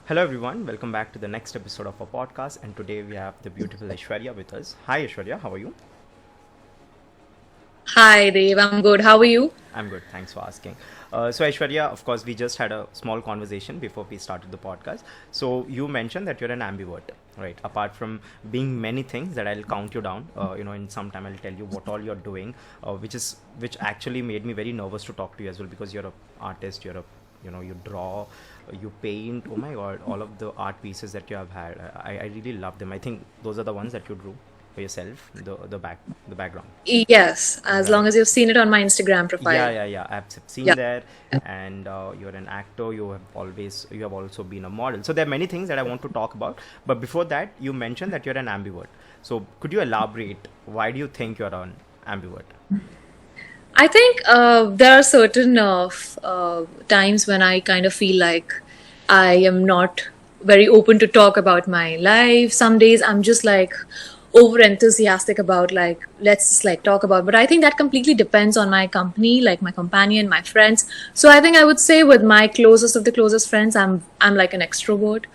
Hello everyone, welcome back to the next episode of our podcast. And today we have the beautiful Aishwarya with us. Hi Aishwarya, how are you? Hi, Dave. I'm good. How are you? I'm good, thanks for asking. So Aishwarya, of course, we just had a small conversation before we started the podcast. So you mentioned that you're an ambivert, right? Apart from being many things that I'll count you down, in some time I'll tell you what all you're doing, which actually made me very nervous to talk to you as well because you're an artist, you draw, you paint. Oh my God, all of the art pieces that you have had, I really love them. I think those are the ones that you drew for yourself, the background. Yes, as long Right. as you've seen it on my Instagram Yeah, profile. yeah, yeah. I've seen Yeah. that, and you're an actor. You have also been a model. So there are many things that I want to talk about. But before that, you mentioned that you're an ambivert. So could you elaborate? Why do you think you're an ambivert? I think there are certain times when I kind of feel like I am not very open to talk about my life. Some days I'm just like over enthusiastic about like let's just like talk about. But I think that completely depends on my company, like my companion, my friends. So I think I would say with my closest of the closest friends, I'm like an extrovert.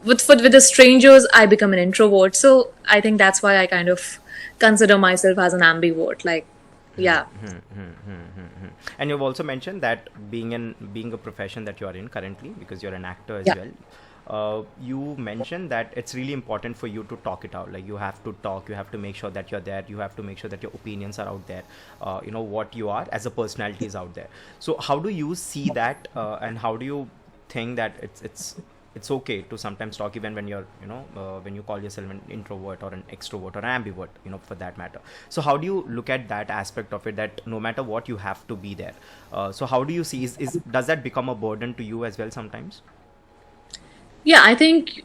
With the strangers, I become an introvert. So I think that's why I kind of consider myself as an ambivert. Like, yeah. And you've also mentioned that being a profession that you are in currently, because you're an actor as Yeah. well. You mentioned that it's really important for you to talk it out. Like you have to talk, you have to make sure that you're there, you have to make sure that your opinions are out there. What you are as a personality is out there. So how do you see that, and how do you think that it's okay to sometimes talk even when you're when you call yourself an introvert or an extrovert or an ambivert, for that matter. So how do you look at that aspect of it, that no matter what you have to be there? So how do you see, is does that become a burden to you as well sometimes? Yeah, I think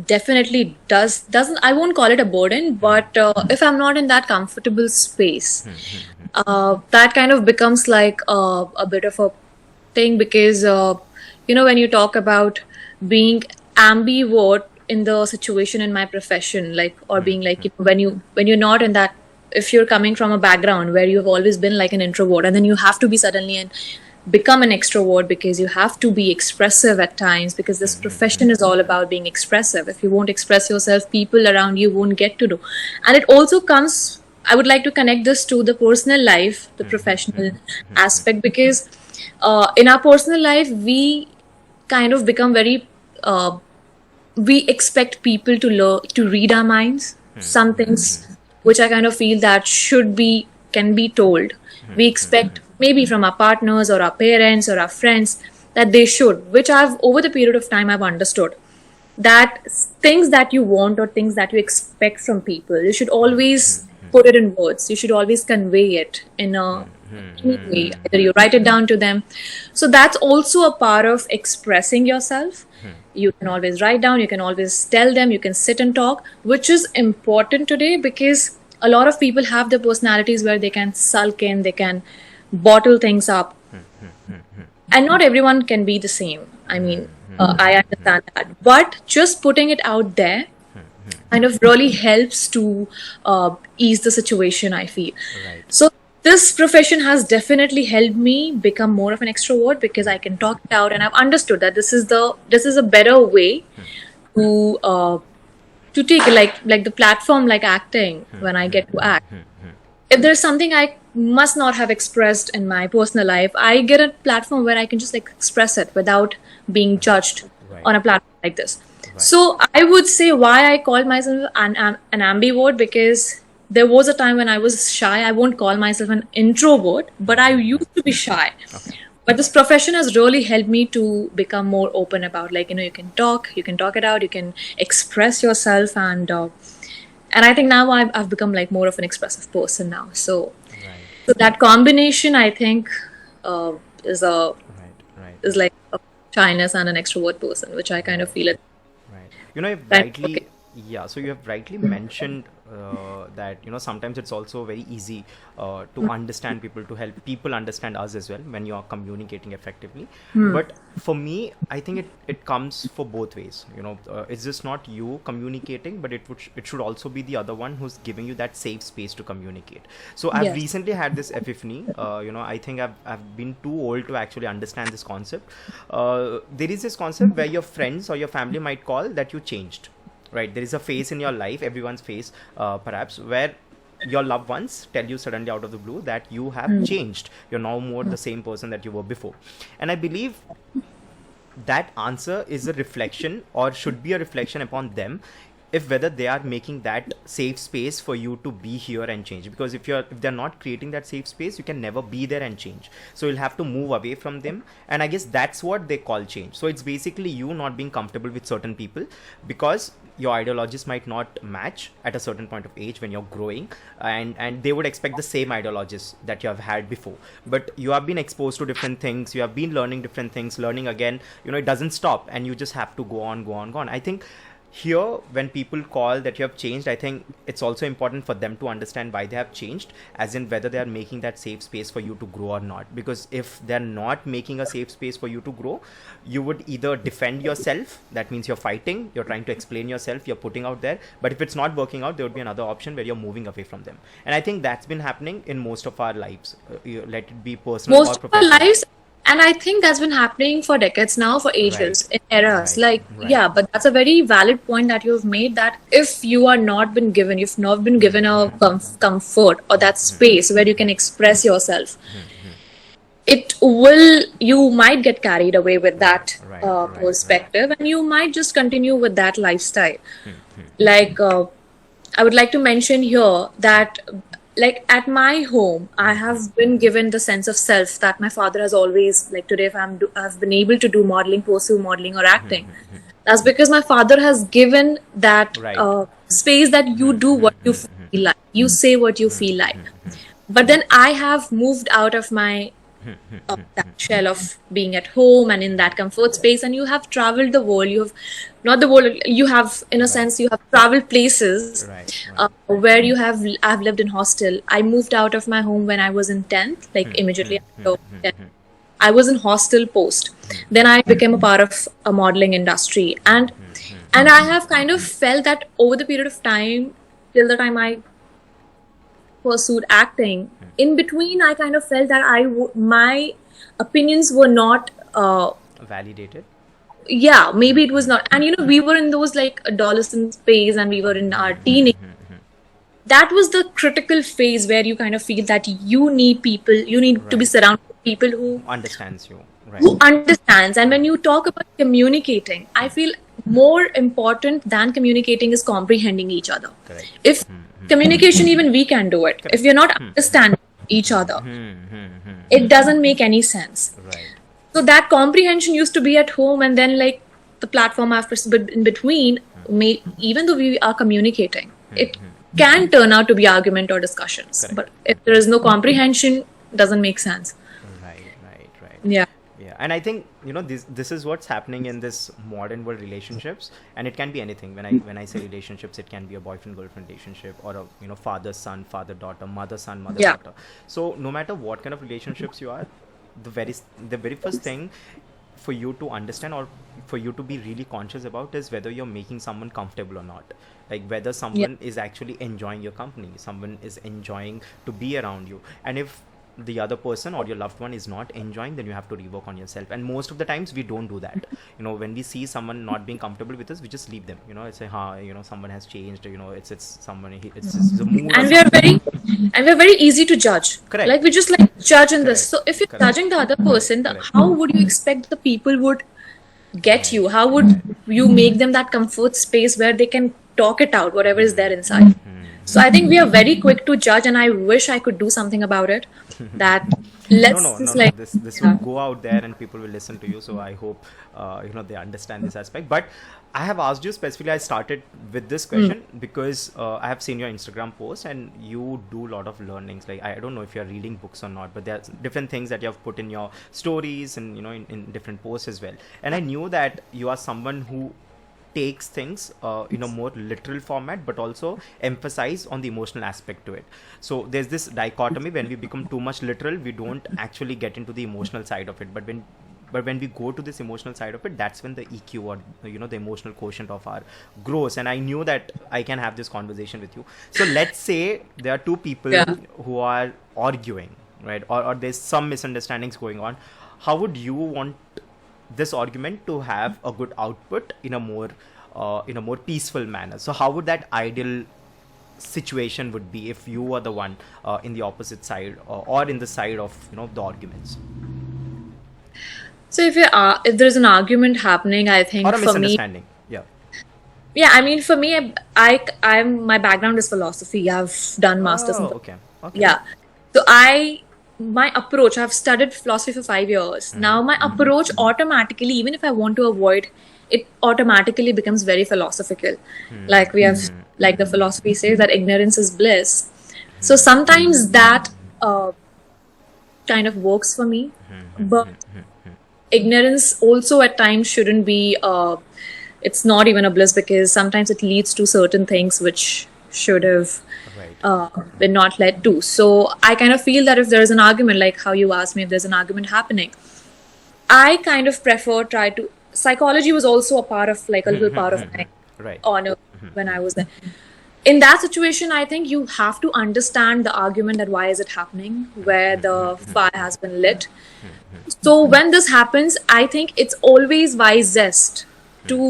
definitely doesn't I won't call it a burden, but if I'm not in that comfortable space, that kind of becomes like a bit of a thing because when you talk about being ambivert in the situation in my profession, like or being like when you're not in that, if you're coming from a background where you've always been like an introvert and then you have to be suddenly and become an extrovert because you have to be expressive at times because this profession is all about being expressive. If you won't express yourself, people around you won't get to do. And it also comes, I would like to connect this to the personal life, the professional aspect, because in our personal life we kind of become very we expect people to learn to read our minds. Some things which I kind of feel that should be can be told. We expect maybe from our partners or our parents or our friends that they should, which I've over the period of time I've understood that things that you want or things that you expect from people, you should always put it in words. You should always convey it in a unique way. Either you write it down to them. So that's also a part of expressing yourself. You can always write down, you can always tell them, you can sit and talk, which is important today because a lot of people have their personalities where they can sulk in, they can bottle things up, and not everyone can be the same. I mean, I understand that, but just putting it out there kind of really helps to ease the situation, I feel. Right. So this profession has definitely helped me become more of an extrovert because I can talk it out and I've understood that this is a better way to take it, like the platform, like acting. When I get to act, if there's something I must not have expressed in my personal life, I get a platform where I can just like express it without being judged Right. on a platform like this. Right. So I would say why I called myself an ambivert, because there was a time when I was shy. I won't call myself an introvert, but I used to be shy. Okay. But this profession has really helped me to become more open about, like, you can talk it out, you can express yourself, and I think now I've become like more of an expressive person now. So Right. so that combination, I think, is a Right. Right. is like a shyness and an extrovert person, which I kind of feel it. Right. Right. Okay. Yeah, so you have rightly mentioned that sometimes it's also very easy to understand people, to help people understand us as well when you are communicating effectively. But for me, I think it comes for both ways. It's just not you communicating, but it should also be the other one who's giving you that safe space to communicate. So I've Yes. recently had this epiphany. I think I've been too old to actually understand this concept. There is this concept where your friends or your family might call that you changed, right? There is a phase in your life, everyone's phase, perhaps, where your loved ones tell you suddenly out of the blue that you have changed, you're now more the same person that you were before. And I believe that answer is a reflection, or should be a reflection upon them, if whether they are making that safe space for you to be here and change. Because if they're not creating that safe space, you can never be there and change. So you'll have to move away from them, and I guess that's what they call change. So it's basically you not being comfortable with certain people because your ideologies might not match at a certain point of age when you're growing, and they would expect the same ideologies that you have had before. But you have been exposed to different things, you have been learning different things, learning again, it doesn't stop, and you just have to go on, go on, go on. I think here, when people call that you have changed, I think it's also important for them to understand why they have changed, as in whether they are making that safe space for you to grow or not. Because if they're not making a safe space for you to grow, you would either defend yourself, that means you're fighting, you're trying to explain yourself, you're putting out there. But if it's not working out, there would be another option where you're moving away from them. And I think that's been happening in most of our lives, let it be personal or Most of our professional. lives, and I think that's been happening for decades now, for Right, ages, in eras. right, Like, right. yeah, but that's a very valid point that you've made, that if you are not been given, you've not been given a comfort or that space where you can express yourself, it will, you might get carried away with Right, that right, right, right. perspective, and you might just continue with that lifestyle. Like, I would like to mention here that, like, at my home, I have been given the sense of self that my father has always, like, today, if I've been able to do modeling, pursue modeling or acting, that's because my father has given that Right. space that you do what you feel like, you say what you feel like. But then I have moved out of my that shell of being at home and in that comfort space, and you have traveled the world. You have not the world, you have, in a Right, sense, you have traveled places right, right. where I've lived in hostel. I moved out of my home when I was in 10th, like immediately after 10th. I was in hostel post. Then I became a part of a modeling industry, and I have kind of felt that over the period of time, till the time I pursued acting, in between I kind of felt that my opinions were not Validated. yeah, maybe it was not. And we were in those like adolescent phase, and we were in our teenage. That was the critical phase where you kind of feel that you need people, you need to be Right. surrounded with people who Understands you. Right. who understands. And when you talk about communicating, I feel more important than communicating is comprehending each other. Correct. If communication, even we can do it, if Correct. we're not understanding each other, it doesn't make any sense. Right. So that comprehension used to be at home, and then like the platform I've pursued in between, even though we are communicating, it can turn out to be argument or discussions. Correct. But if there is no comprehension, doesn't make sense. Right. Right. Right. Yeah. Yeah, and I think this is what's happening in this modern world relationships, and it can be anything. When I say relationships, it can be a boyfriend girlfriend relationship, or a father son, father daughter, mother son, mother Yeah. daughter. So no matter what kind of relationships you are, the very first thing for you to understand, or for you to be really conscious about, is whether you're making someone comfortable or not. Like whether Yeah. someone is actually enjoying your company, someone is enjoying to be around you. And if the other person or your loved one is not enjoying, then you have to rework on yourself. And most of the times we don't do that. When we see someone not being comfortable with us, we just leave them. It's say, someone has changed, it's someone, it's the mood or And we are something. very easy to judge. Correct. Like we just like judge in this. Correct. So if you're Correct. judging the other person, Correct. how would you expect the people would get you? How would you make them that comfort space where they can talk it out, whatever is there inside? So I think we are very quick to judge, and I wish I could do something about it. That let's No, just no. like This yeah. will go out there, and people will listen to you. So I hope they understand this aspect. But I have asked you specifically. I started with this question because I have seen your Instagram post, and you do a lot of learnings. Like I don't know if you're reading books or not, but there's different things that you have put in your stories, and in different posts as well. And I knew that you are someone who takes things in a more literal format, but also emphasize on the emotional aspect to it. So there's this dichotomy: when we become too much literal, we don't actually get into the emotional side of it. But when we go to this emotional side of it, that's when the EQ, or the emotional quotient of our grows. And I knew that I can have this conversation with you. So let's say there are two people Yeah. who are arguing, right? Or there's some misunderstandings going on. How would you want this argument to have a good output in a more peaceful manner? So how would that ideal situation would be if you were the one in the opposite side, or in the side of the arguments, So if there's an argument happening, I or think a for me, misunderstanding? Yeah. yeah, I mean, for me, I'm my background is philosophy. I've done masters in Oh, okay. Okay. yeah. So my approach, I've studied philosophy for 5 years. Now my approach automatically, even if I want to avoid, it automatically becomes very philosophical. Like like the philosophy says that ignorance is bliss. So sometimes that kind of works for me, but ignorance also at times shouldn't be. It's not even a bliss, because sometimes it leads to certain things which should have Right. been not led to. So I kind of feel that if there's an argument, like how you asked me, if there's an argument happening, I kind of try to. Psychology was also a part of, like, a little part of my Right. honor when I was there. In that situation, I think you have to understand the argument, that why is it happening, where the fire has been lit. So when this happens, I think it's always wisest to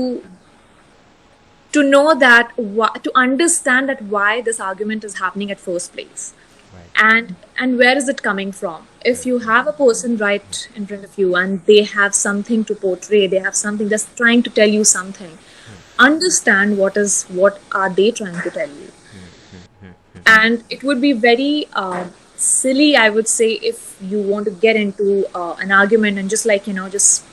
know that to understand that why this argument is happening at first place, Right. and where is it coming from. If you have a person right in front of you and they have something to portray, they have something that's trying to tell you something, understand what are they trying to tell you. And it would be very silly, I would say, if you want to get into an argument and just, like, just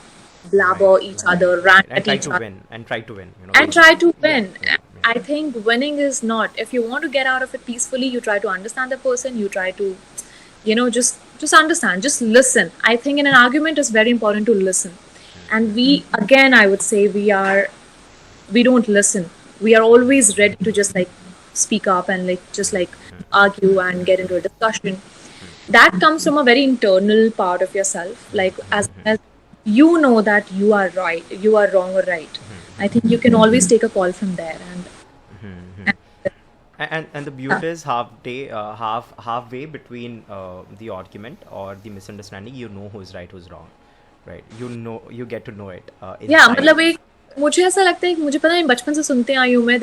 blabber Right. each Right. other, Right. rant And at try each to other, win. And try to win. and try to win. Yeah. Yeah. I think winning is not. If you want to get out of it peacefully, you try to understand the person. You try to, just understand, just listen. I think in an argument, it's very important to listen. And again, I would say we don't listen. We are always ready to just, like, speak up and, like, just, like, argue and get into a discussion. That comes from a very internal part of yourself. Like, as you know that you are right, you are wrong or right. I think you can always take a call from there. And the beauty is halfway between the argument or the misunderstanding, who's right, who's wrong, right? You get to know it या inside. मतलब मुझे ऐसा लगता है कि, मुझे पता नहीं, बचपन से सुनते आई हूँ मैं,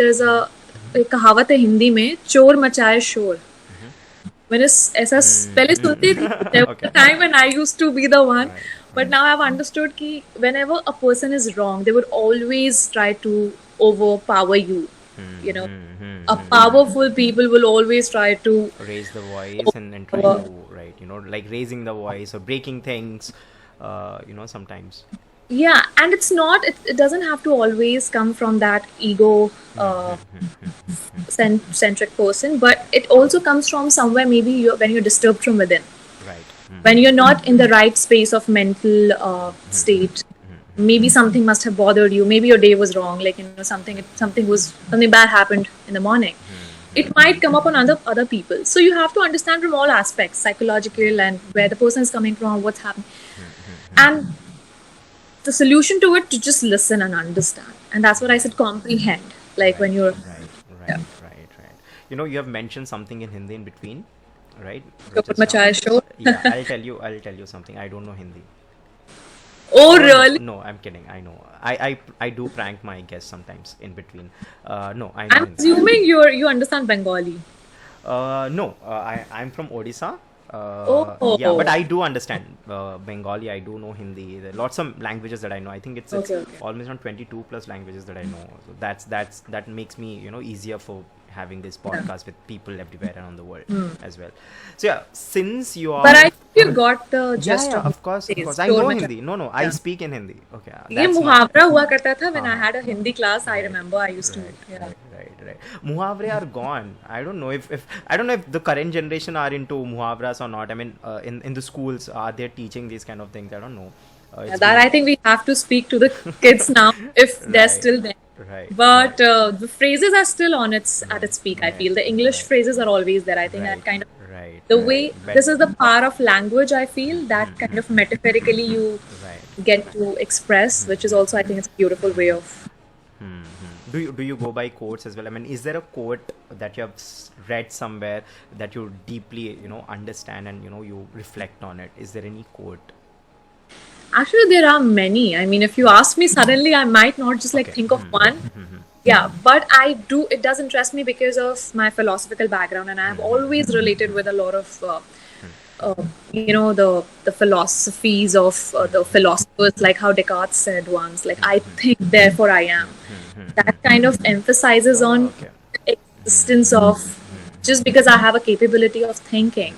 एक कहावत है हिंदी में, चोर मचाए शोर. मैंने ऐसा पहले सुनती थी. There was Okay. a time when I used to be the one, Right. but now I've understood कि whenever a person is wrong, they would always try to overpower you. A powerful people will always try to. Raise the voice and try to, right, like raising the voice or breaking things, sometimes. Yeah, and it's not. It doesn't have to always come from that ego centric person, but it also comes from somewhere. Maybe when you're disturbed from within, Right. when you're not in the right space of mental state. Maybe something must have bothered you. Maybe your day was wrong. Like, something bad happened in the morning. It might come up on other people. So you have to understand from all aspects, psychological, and where the person is coming from, what's happening, and the solution to it, to just listen and understand. And that's what I said, comprehend. Like, when you're Right. You have mentioned something in Hindi in between, right? Chopad Machaya Shor. Yeah, I'll tell you something. I don't know Hindi. Oh, No, really? no, I'm kidding. I know. I do prank my guests sometimes in between. No, I know I'm Hindi. assuming you understand Bengali. No, I'm from Odisha. Oh. Yeah, but I do understand Bengali. I do know Hindi. There are lots of languages that I know. I think it's Okay. almost on 22 plus languages that I know. So that makes me easier for having this podcast with people everywhere around the world as well. So yeah, since you are, But I think you got the gist yeah, of of course, what it is. I Chor know Machaya. Hindi. No, I Yeah. speak in Hindi. Okay, ये that's not. मुहावरा हुआ करता था when I हाँ, had a Hindi class. I right, remember I used to. right, Yeah. right. Muhavre are gone. I don't know if I don't know if the current generation are into muhavras or not. I mean, in the schools, are they teaching these kind of things? I don't know. Yeah, It's that been I think we have to speak to the kids now if they're right. still there. Right, right, But the phrases are still on its at right, its peak. I right, feel the English right, phrases are always there. I think that right, kind of right, the right. way But this is the power of language. I feel that kind of metaphorically you right. get to express, which is also I think it's a beautiful way of. Do you go by quotes as well? I mean, is there a quote that you have read somewhere that you deeply understand and you reflect on it? Is there any quote? Actually, there are many. I mean, if you ask me suddenly, I might not just like Okay. think of one. Yeah, but I do. It does interest me because of my philosophical background, and I have always related with a lot of, the philosophies of the philosophers, like how Descartes said once, like I think, therefore I am. That kind of emphasizes Oh, on okay. the existence of just because I have a capability of thinking,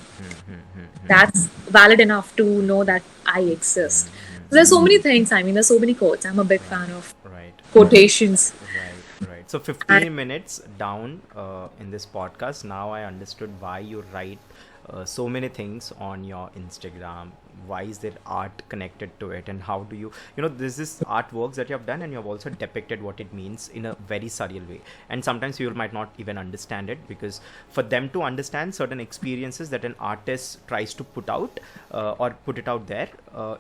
that's valid enough to know that I exist. There's so many things. I mean, there's so many quotes. I'm a big fan of Right, right, quotations. right, right. So And 15 minutes down in this podcast, now I understood why you write so many things on your Instagram. Why is there art connected to it, and how do there's this artworks that you have done, and you have also depicted what it means in a very surreal way. And sometimes people might not even understand it, because for them to understand certain experiences that an artist tries to put out or put it out there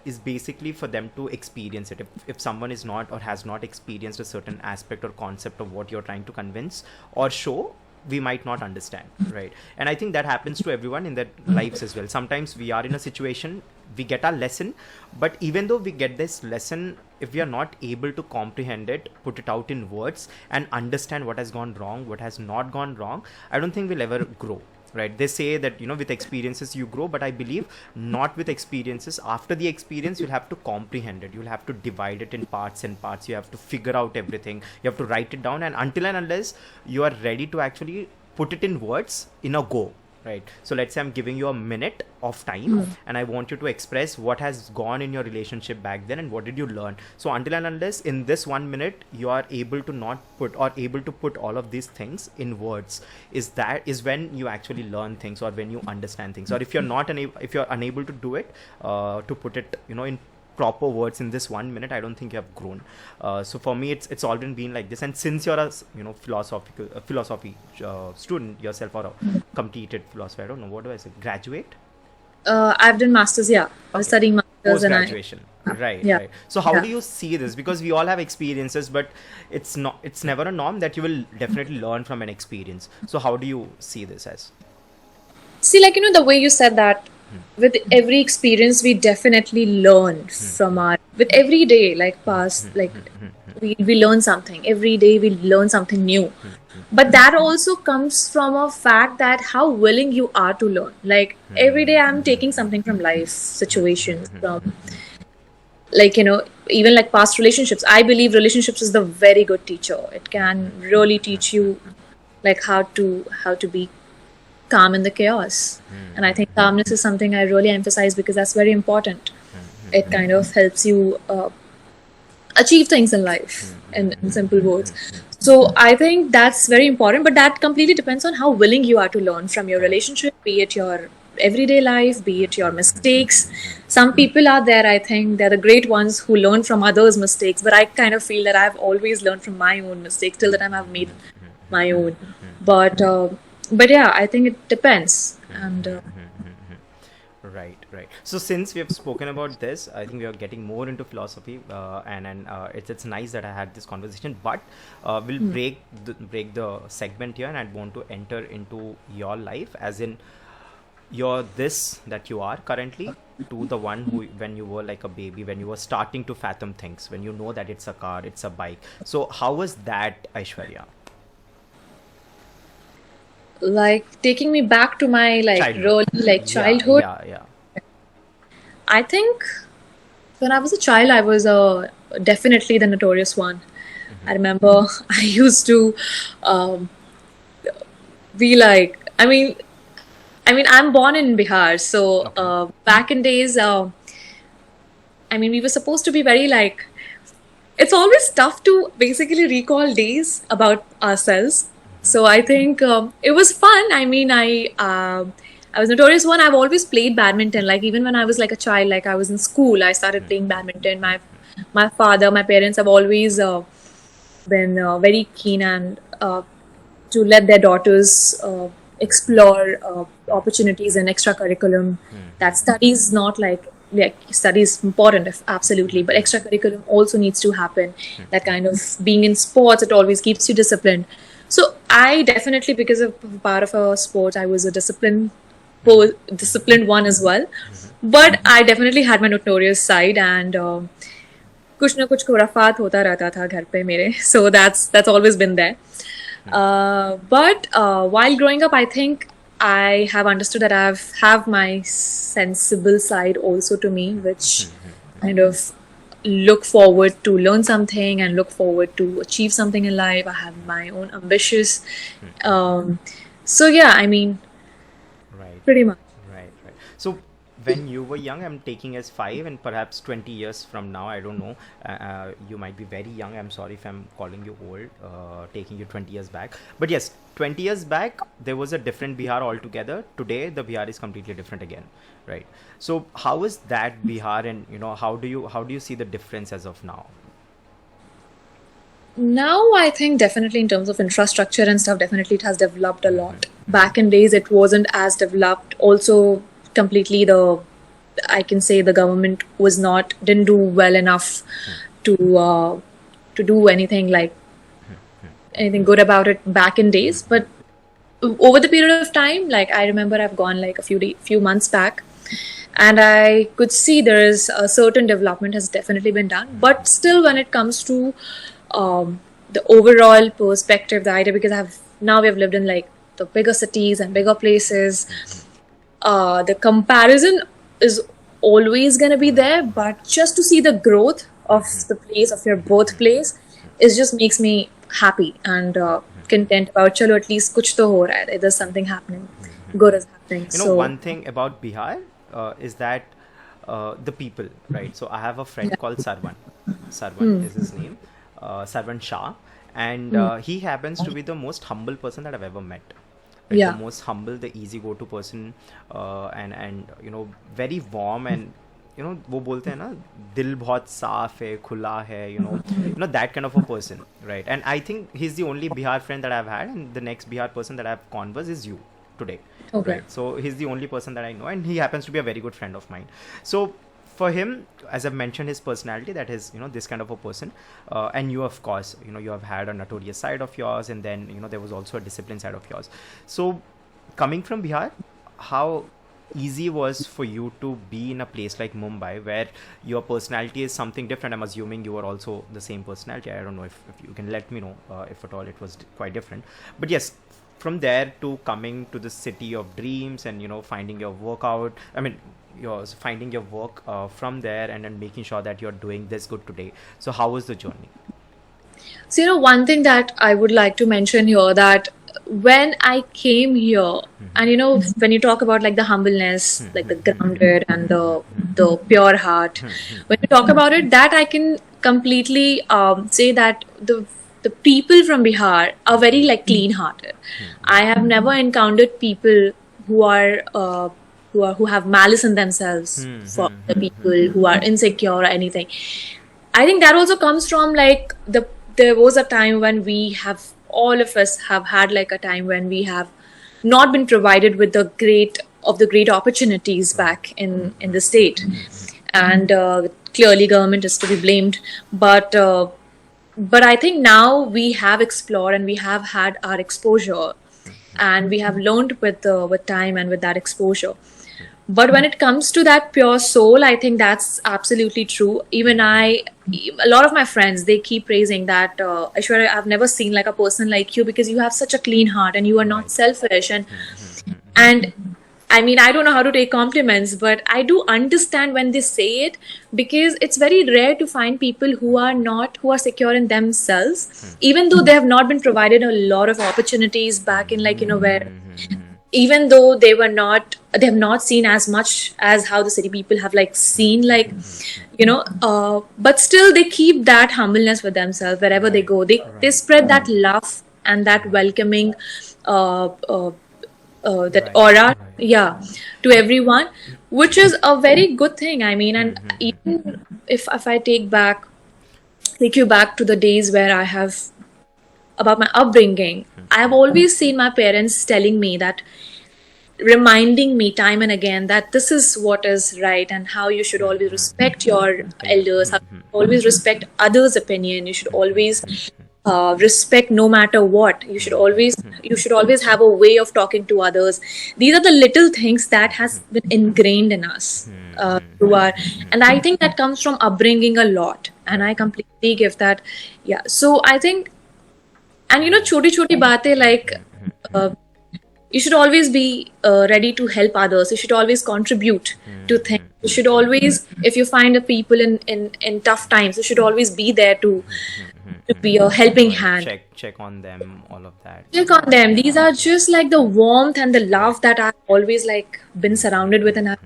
is basically for them to experience it. If someone is not or has not experienced a certain aspect or concept of what you're trying to convince or show, we might not understand, right? And I think that happens to everyone in their lives as well. Sometimes we are in a situation, we get our lesson, but even though we get this lesson, if we are not able to comprehend it, put it out in words, and understand what has gone wrong, what has not gone wrong, I don't think we'll ever grow. Right, they say that with experiences you grow, but I believe not with experiences. After the experience, you'll have to comprehend it, you'll have to divide it in parts and parts, you have to figure out everything, you have to write it down, and until and unless you are ready to actually put it in words in a go, right? So let's say I'm giving you a minute of time, and I want you to express what has gone in your relationship back then and what did you learn. So until and unless in this 1 minute you are able to not put or able to put all of these things in words, is when you actually learn things, or when you understand things. Or if you're not if you're unable to do it, to put it in proper words in this 1 minute, I don't think you have grown. So for me, it's already been like this. And since you're a philosophy student yourself, or a completed philosophy, I don't know, what do I say, graduate, I've done masters. Yeah, I was okay, studying masters, post and I graduation, right, yeah right. So how yeah. do you see this? Because we all have experiences, but it's never a norm that you will definitely learn from an experience. So how do you see this as? See, like the way you said that with every experience we definitely learn from our with every day, like past, like we learn something every day, we learn something new. But that also comes from a fact that how willing you are to learn. Like every day I'm taking something from life situations, from like even like past relationships. I believe relationships is the very good teacher. It can really teach you like how to be calm in the chaos. And I think calmness is something I really emphasize because that's very important. It kind of helps you achieve things in life in simple words. So I think that's very important, but that completely depends on how willing you are to learn from your Correct. relationship, be it your everyday life, be it your mistakes. Some people are there, I think they're the great ones who learn from others' mistakes, but I kind of feel that I've always learned from my own mistakes till the time I've made my own. But yeah, I think it depends. And Right, right. So since we have spoken about this, I think we are getting more into philosophy, and it's nice that I had this conversation. But we'll break the segment here, and I want to enter into your life, as in you're this that you are currently, to the one who when you were like a baby, when you were starting to fathom things, when you know that it's a car, it's a bike. So how was that, Aishwarya? like taking me back to my like Childhood. really like Yeah, childhood, yeah, yeah. I think when I was a child, I was definitely the notorious one. I remember I used to um, be like, I mean, I'm born in Bihar, so Okay. back in days, I mean, we were supposed to be very like. It's always tough to basically recall days about ourselves. So I think it was fun. I mean, I was notorious one. I've always played badminton. Like even when I was like a child, like I was in school, I started playing badminton. My father, my parents have always been very keen and to let their daughters explore opportunities in extra curriculum. That studies not like study is important, if absolutely, but extra curriculum also needs to happen. That kind of being in sports, it always keeps you disciplined. So I definitely, because of part of a sport, I was a disciplined one as well. But I definitely had my notorious side, and कुछ ना कुछ खुराफात होता रहता था घर पे मेरे. So that's always been there. But while growing up, I think I have understood that have my sensible side also to me, which kind of look forward to learn something and look forward to achieve something in life. I have my own ambitious. So yeah, I mean, Right. pretty much. Right, right. So when you were young, I'm taking as 5, and perhaps 20 years from now, I don't know, you might be very young. I'm sorry if I'm calling you old, taking you 20 years back. But yes, 20 years back, there was a different Bihar altogether. Today, the Bihar is completely different again, right? So how is that Bihar, and how do you see the difference as of now? Now, I think definitely in terms of infrastructure and stuff, definitely it has developed a lot. Back in days, it wasn't as developed. Also, completely I can say the government didn't do well enough to do anything good about it back in days. But over the period of time, like I remember I've gone like a few months back, and I could see there is a certain development has definitely been done. But still, when it comes to the overall perspective, the idea, because now we have lived in like the bigger cities and bigger places, the comparison is always going to be there, but just to see the growth of the place, of your birthplace, it just makes me happy and content about chalo, at least kuch to ho raha hai. There's something happening, good is happening. You know, So one thing about Bihar is that the people, right? So I have a friend called Sarwan. Sarwan is his name, Sarwan Shah, and he happens to be the most humble person that I've ever met. Right? yeah, The most humble, the easy go-to person, and very warm, and वो बोलते हैं ना, दिल बहुत साफ है, खुला है, that kind of a person, right? And I think he's the only Bihar friend that I've had, and the next Bihar person that I've conversed is you today, okay, right? So he's the only person that I know, and he happens to be a very good friend of mine. So for him, as I've mentioned, his personality, that is, this kind of a person, and you, of course, you have had a notorious side of yours, and then there was also a disciplined side of yours. So coming from Bihar, how easy was for you to be in a place like Mumbai, where your personality is something different? I'm assuming you were also the same personality. I don't know if you can let me know if at all it was quite different. But yes, from there to coming to the city of dreams, and finding your workout, I mean, you're finding your work from there, and then making sure that you're doing this good today. So how was the journey? so one thing that I would like to mention here, that when I came here, and when you talk about like the humbleness, like the grounded and the pure heart, when you talk about it, that I can completely say that the people from Bihar are very like clean hearted. I have never encountered people who are who have malice in themselves for the people who are insecure or anything. I think that also comes from like there was a time when all of us have had like a time when we have not been provided with the great opportunities back in the state, and clearly government is to be blamed. But I think now we have explored and we have had our exposure, and we have learned with time and with that exposure. But when it comes to that pure soul, I think that's absolutely true. Even a lot of my friends, they keep praising that, Aishwarya, I've never seen like a person like you, because you have such a clean heart and you are not selfish. And I mean, I don't know how to take compliments, but I do understand when they say it, because it's very rare to find people who are secure in themselves, even though they have not been provided a lot of opportunities back in like, where even though they have not seen as much as how the city people have like seen, like, but still they keep that humbleness with themselves wherever they go. They spread that love and that welcoming, that aura, yeah, to everyone, which is a very good thing. I mean, and even if I take you back to the days where I have about my upbringing, I've always seen my parents telling me that, reminding me time and again that this is what is right and how you should always respect your elders, how you should always respect others' opinion. You should always respect no matter what. You should always have a way of talking to others. These are the little things that has been ingrained in us. Through our, and I think that comes from upbringing a lot. And I completely give that. Yeah. So I think, and choti choti batein like. Uh, you should always be ready to help others. You should always contribute to things. You should always, if you find the people in tough times, you should always be there to be a helping hand. Check on them, all of that. Check on them. These are just like the warmth and the love that I've always like been surrounded with, and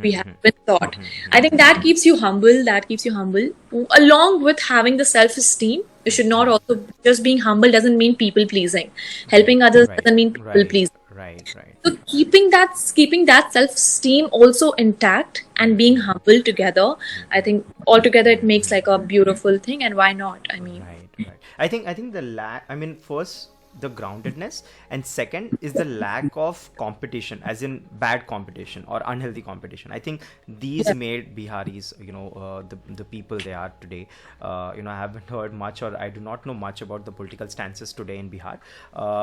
we have been taught. I think that keeps you humble. That keeps you humble, along with having the self-esteem. You should not also just being humble doesn't mean people pleasing. Helping others doesn't mean people pleasing. Right. So keeping that self-esteem also intact and being humble together, I think altogether it makes like a beautiful thing. And why not? I mean, Right. I think first the groundedness, and second is the lack of competition, as in bad competition or unhealthy competition. I think these made Biharis, the people they are today. I haven't heard much, or I do not know much about the political stances today in Bihar.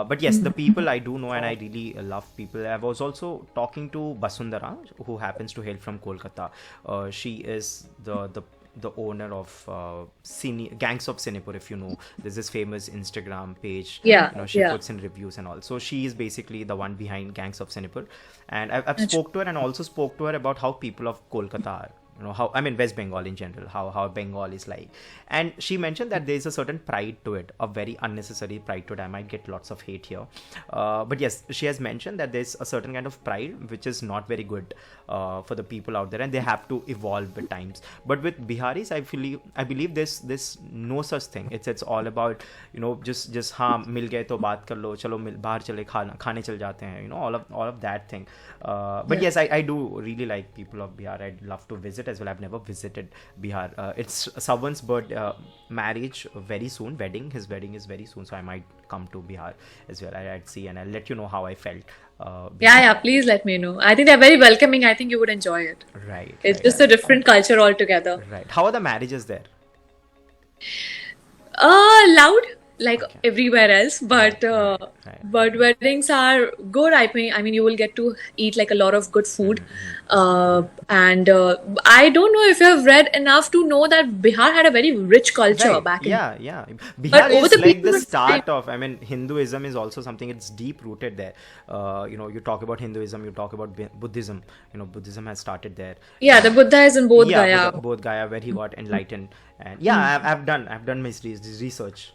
But yes, the people I do know, and I really love people. I was also talking to Basundara, who happens to hail from Kolkata. She is the owner of Gangs of Sinipur, if you know. There's this famous Instagram page. She puts in reviews and all. So she is basically the one behind Gangs of Sinipur. And I've spoke to her, and also spoke to her about how people of Kolkata are. West Bengal in general, how Bengal is like. And she mentioned that there's a certain pride to it, a very unnecessary pride to it. I might get lots of hate here. But yes, she has mentioned that there's a certain kind of pride which is not very good for the people out there, and they have to evolve with times. But with Biharis, I believe there's no such thing. It's all about, just हाँ मिल गए तो बात कर लो, चलो बाहर चले खाने चल जाते हैं, all of that thing. But yes, I do really like people of Bihar. I'd love to visit as well. I've never visited Bihar. It's someone's marriage very soon. His wedding is very soon, so I might come to Bihar as well. I'd see, and I'll let you know how I felt. please let me know. I think they're very welcoming. I think you would enjoy it. Right. It's just a different culture altogether. Right. How are the marriages there? Loud like everywhere else, but weddings are good. I mean, you will get to eat like a lot of good food, and I don't know if you have read enough to know that Bihar had a very rich culture back in. Yeah. Bihar is like the start of. Hinduism is also something. It's deep rooted there. You talk about Hinduism, you talk about Buddhism. Buddhism has started there. Yeah, the Buddha is in Bodh Gaya. Bodh Gaya, where he got enlightened. And I've done my research.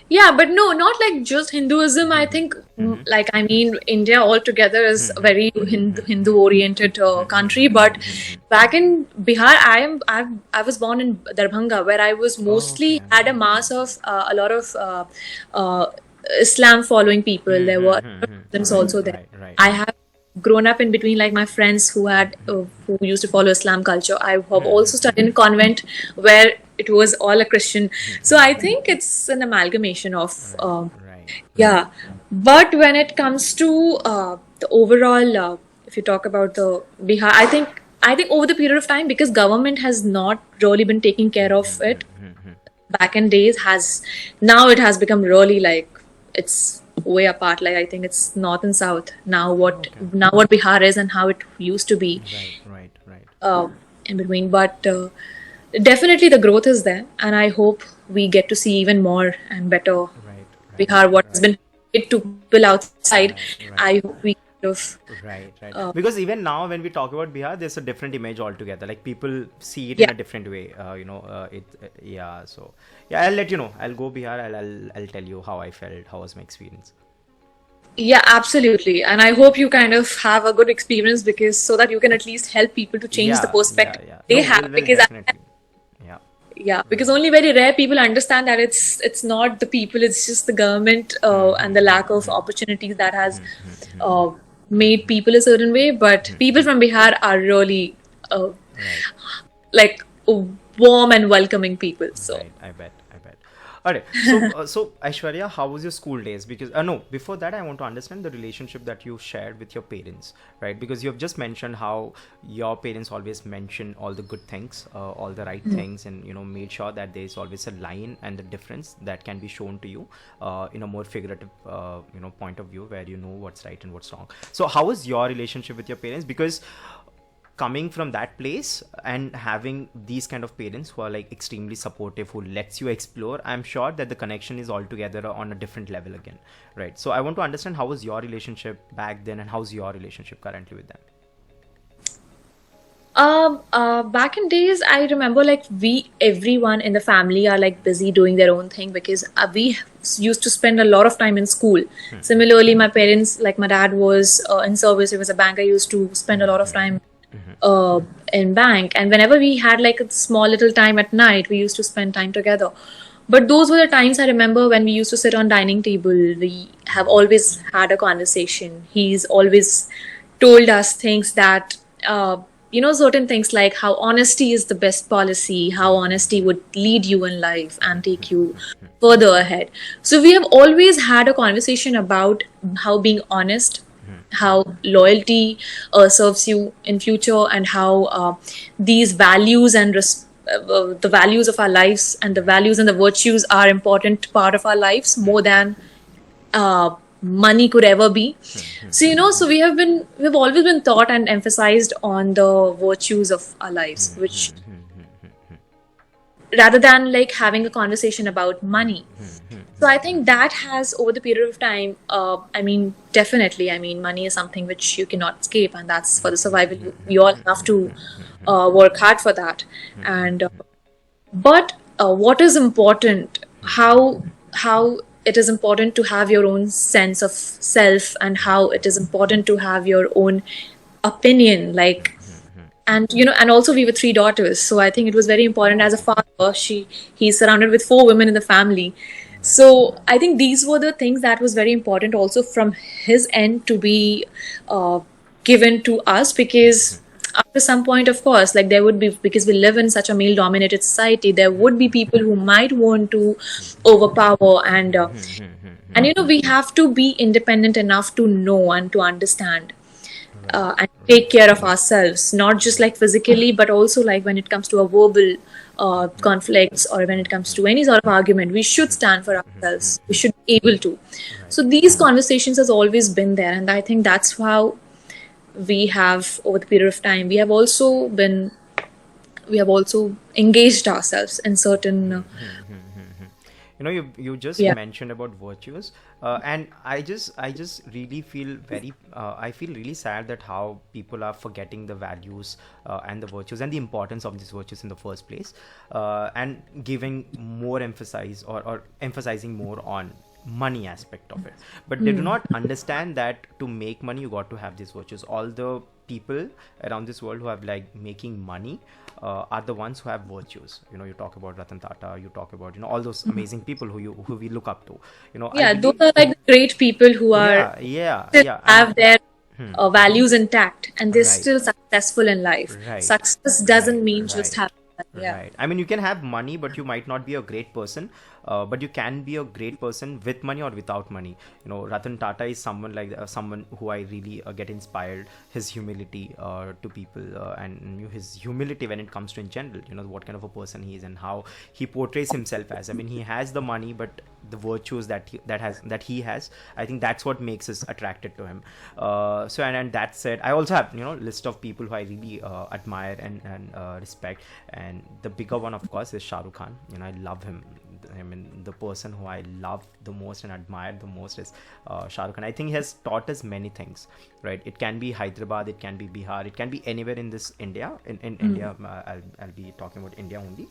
Yeah, but no, not like just Hinduism. I think, India altogether is a very Hindu-oriented country. But back in Bihar, I was born in Darbhanga, where I was mostly had a mass of a lot of Islam-following people. There were Muslims also there. Right. I have grown up in between like my friends who used to follow Islam culture. I have also studied in a convent where it was all a Christian. So I think it's an amalgamation of But when it comes to the overall, if you talk about the Bihar, I think over the period of time, because government has not really been taking care of it back in days, now it has become really like it's way apart. Like I think it's north and south now. What Bihar is and how it used to be. Right. In between, but definitely the growth is there, and I hope we get to see even more and better Bihar. What has been hit to people outside, I hope we kind of. Right. Because even now, when we talk about Bihar, there's a different image altogether. Like people see it in a different way. So I'll let you know. I'll go Bihar. I'll tell you how I felt. How was my experience? Yeah, absolutely. And I hope you kind of have a good experience, because so that you can at least help people to change the perspective they have. Because definitely. Because only very rare people understand that it's not the people, it's just the government and the lack of opportunities that has made people a certain way. But people from Bihar are really like warm and welcoming people. So I bet. Alright, so Aishwarya, how was your school days? Because no, before that, I want to understand the relationship that you shared with your parents, right? Because you have just mentioned how your parents always mention all the good things, all the right things, and made sure that there is always a line and the difference that can be shown to you, in a more figurative, point of view where you know what's right and what's wrong. So, how was your relationship with your parents? Because coming from that place and having these kind of parents who are like extremely supportive, who lets you explore, I'm sure that the connection is altogether on a different level again, right? So I want to understand how was your relationship back then and how's your relationship currently with them. Back in days, I remember like everyone in the family are like busy doing their own thing because we used to spend a lot of time in school. Similarly, my parents, like my dad was in service, he was a banker, used to spend a lot of time in bank, and whenever we had like a small little time at night, we used to spend time together. But those were the times I remember when we used to sit on dining table. We have always had a conversation. He's always told us things that certain things like how honesty is the best policy, how honesty would lead you in life and take you further ahead. So we have always had a conversation about how being honest, how loyalty serves you in future, and how these values and the values of our lives and the values and the virtues are important part of our lives more than money could ever be. So so we've always been taught and emphasized on the virtues of our lives, which rather than like having a conversation about money. So I think that has over the period of time, definitely, money is something which you cannot escape, and that's for the survival. We all have to work hard for that. And but what is important, how it is important to have your own sense of self, and how it is important to have your own opinion, like. And and also we were three daughters, so I think it was very important as a father. He's surrounded with four women in the family, so I think these were the things that was very important also from his end to be given to us, because after some point, of course, like there would be, because we live in such a male dominated society, there would be people who might want to overpower, and we have to be independent enough to know and to understand and take care of ourselves, not just like physically, but also like when it comes to a verbal conflicts, or when it comes to any sort of argument, we should stand for ourselves. We should be able to. So these conversations has always been there, and I think that's how we have over the period of time. We have also engaged ourselves in certain. You just Yeah. mentioned about virtues, and I just really feel I feel really sad that how people are forgetting the values and the virtues and the importance of these virtues in the first place, and giving more emphasis, or emphasizing more on money aspect of it, but they do not understand that to make money you got to have these virtues. All the people around this world who have like making money are the ones who have virtues. You talk about Ratan Tata, you talk about all those amazing people who we look up to. I Yeah, those believe. are like the great people who are still Yeah, I have mean, their values intact, and they're right, still successful in life. right, Success doesn't right, mean just right. having money. Yeah. Right. I mean, you can have money, but you might not be a great person. But you can be a great person with money or without money. Ratan Tata is someone like someone who I really get inspired. His humility to people, and his humility when it comes to in general. What kind of a person he is and how he portrays himself as. I mean, he has the money, but the virtues that he has, I think that's what makes us attracted to him. So and that said, I also have list of people who I really admire and respect, and the bigger one of course is Shah Rukh Khan. I love him. I mean, the person who I love the most and admire the most is Shah Rukh Khan. I think he has taught us many things, right? It can be Hyderabad, it can be Bihar, it can be anywhere in this India. In India, I'll be talking about India only.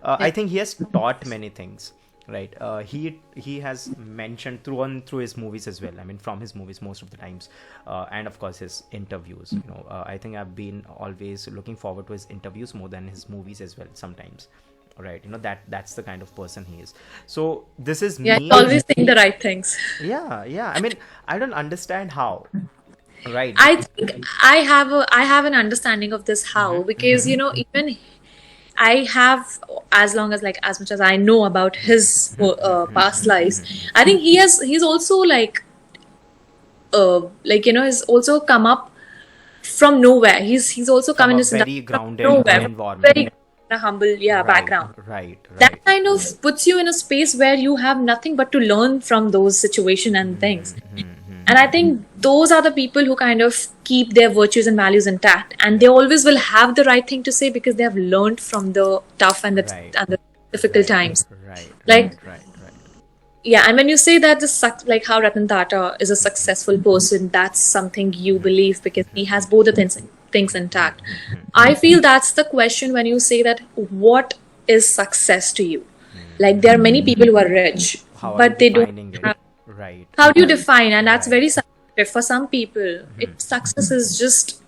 I think he has taught many things, right? He has mentioned through his movies as well. I mean, from his movies most of the times, and of course his interviews. I think I've been always looking forward to his interviews more than his movies as well sometimes. Right, that's the kind of person he is. So this is Yeah, he's me. always saying the right things. Yeah. I mean, I don't understand how. Right. I think I have an understanding of this how, because even I have, as long as like as much as I know about his past lives, I think he's also he's also come up from nowhere. He's also come From in a this very industry from grounded nowhere, from environment. very humble, yeah, Right, background. right, That right. kind of puts you in a space where you have nothing but to learn from those situations and things. And I think those are the people who kind of keep their virtues and values intact, and they always will have the right thing to say because they have learned from the tough and Right, the difficult right, times. right, Like, right, right, right. yeah, and when you say that like how Ratan Tata is a successful person, that's something you believe because he has both the things intact. I feel that's the question when you say that what is success to you? Like there are many people who are rich, How are you but they don't defining it? have. Right, How do you define? And that's right. very subjective. For some people, success is just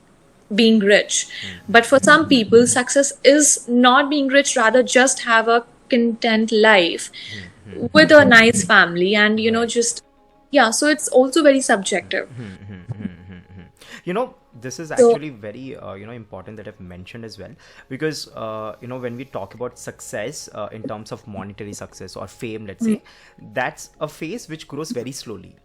being rich. But for some people, success is not being rich, rather just have a content life with a nice family and Right. just yeah, so it's also very subjective. This is So actually very important that I've mentioned as well, because when we talk about success in terms of monetary success or fame, let's say, that's a phase which grows very slowly,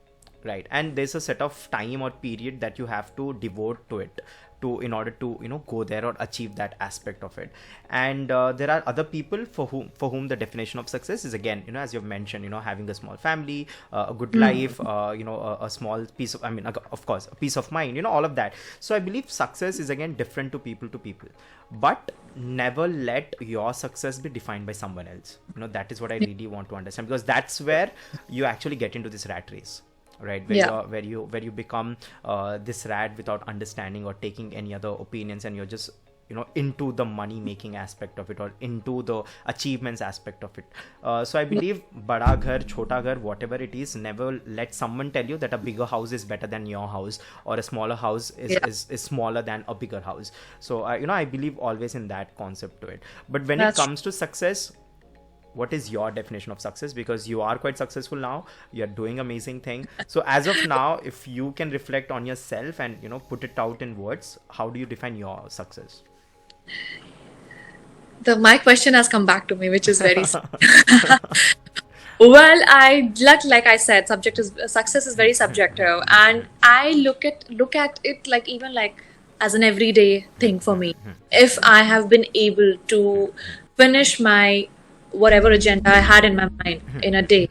right? And there's a set of time or period that you have to devote to it, to in order to go there or achieve that aspect of it. And there are other people for whom the definition of success is, again, as you've mentioned, having a small family, a good life, a small piece of, of course, a peace of mind, all of that. So I believe success is again different to people, but never let your success be defined by someone else. That is what I really want to understand, because that's where you actually get into this rat race, right? Where yeah, you become this rat without understanding or taking any other opinions, and you're just into the money making aspect of it, or into the achievements aspect of it. So I believe bada ghar, chota ghar, whatever it is, never let someone tell you that a bigger house is better than your house, or a smaller house yeah, is smaller than a bigger house. So I believe always in that concept to it. But when it that's comes to success, what is your definition of success? Because you are quite successful now, you're doing amazing thing. So as of now, if you can reflect on yourself and put it out in words, how do you define your success? the my question has come back to me, which is very well, I like I said, subject is success is very subjective, and I look at it like even like as an everyday thing for me. If I have been able to finish my whatever agenda I had in my mind in a day,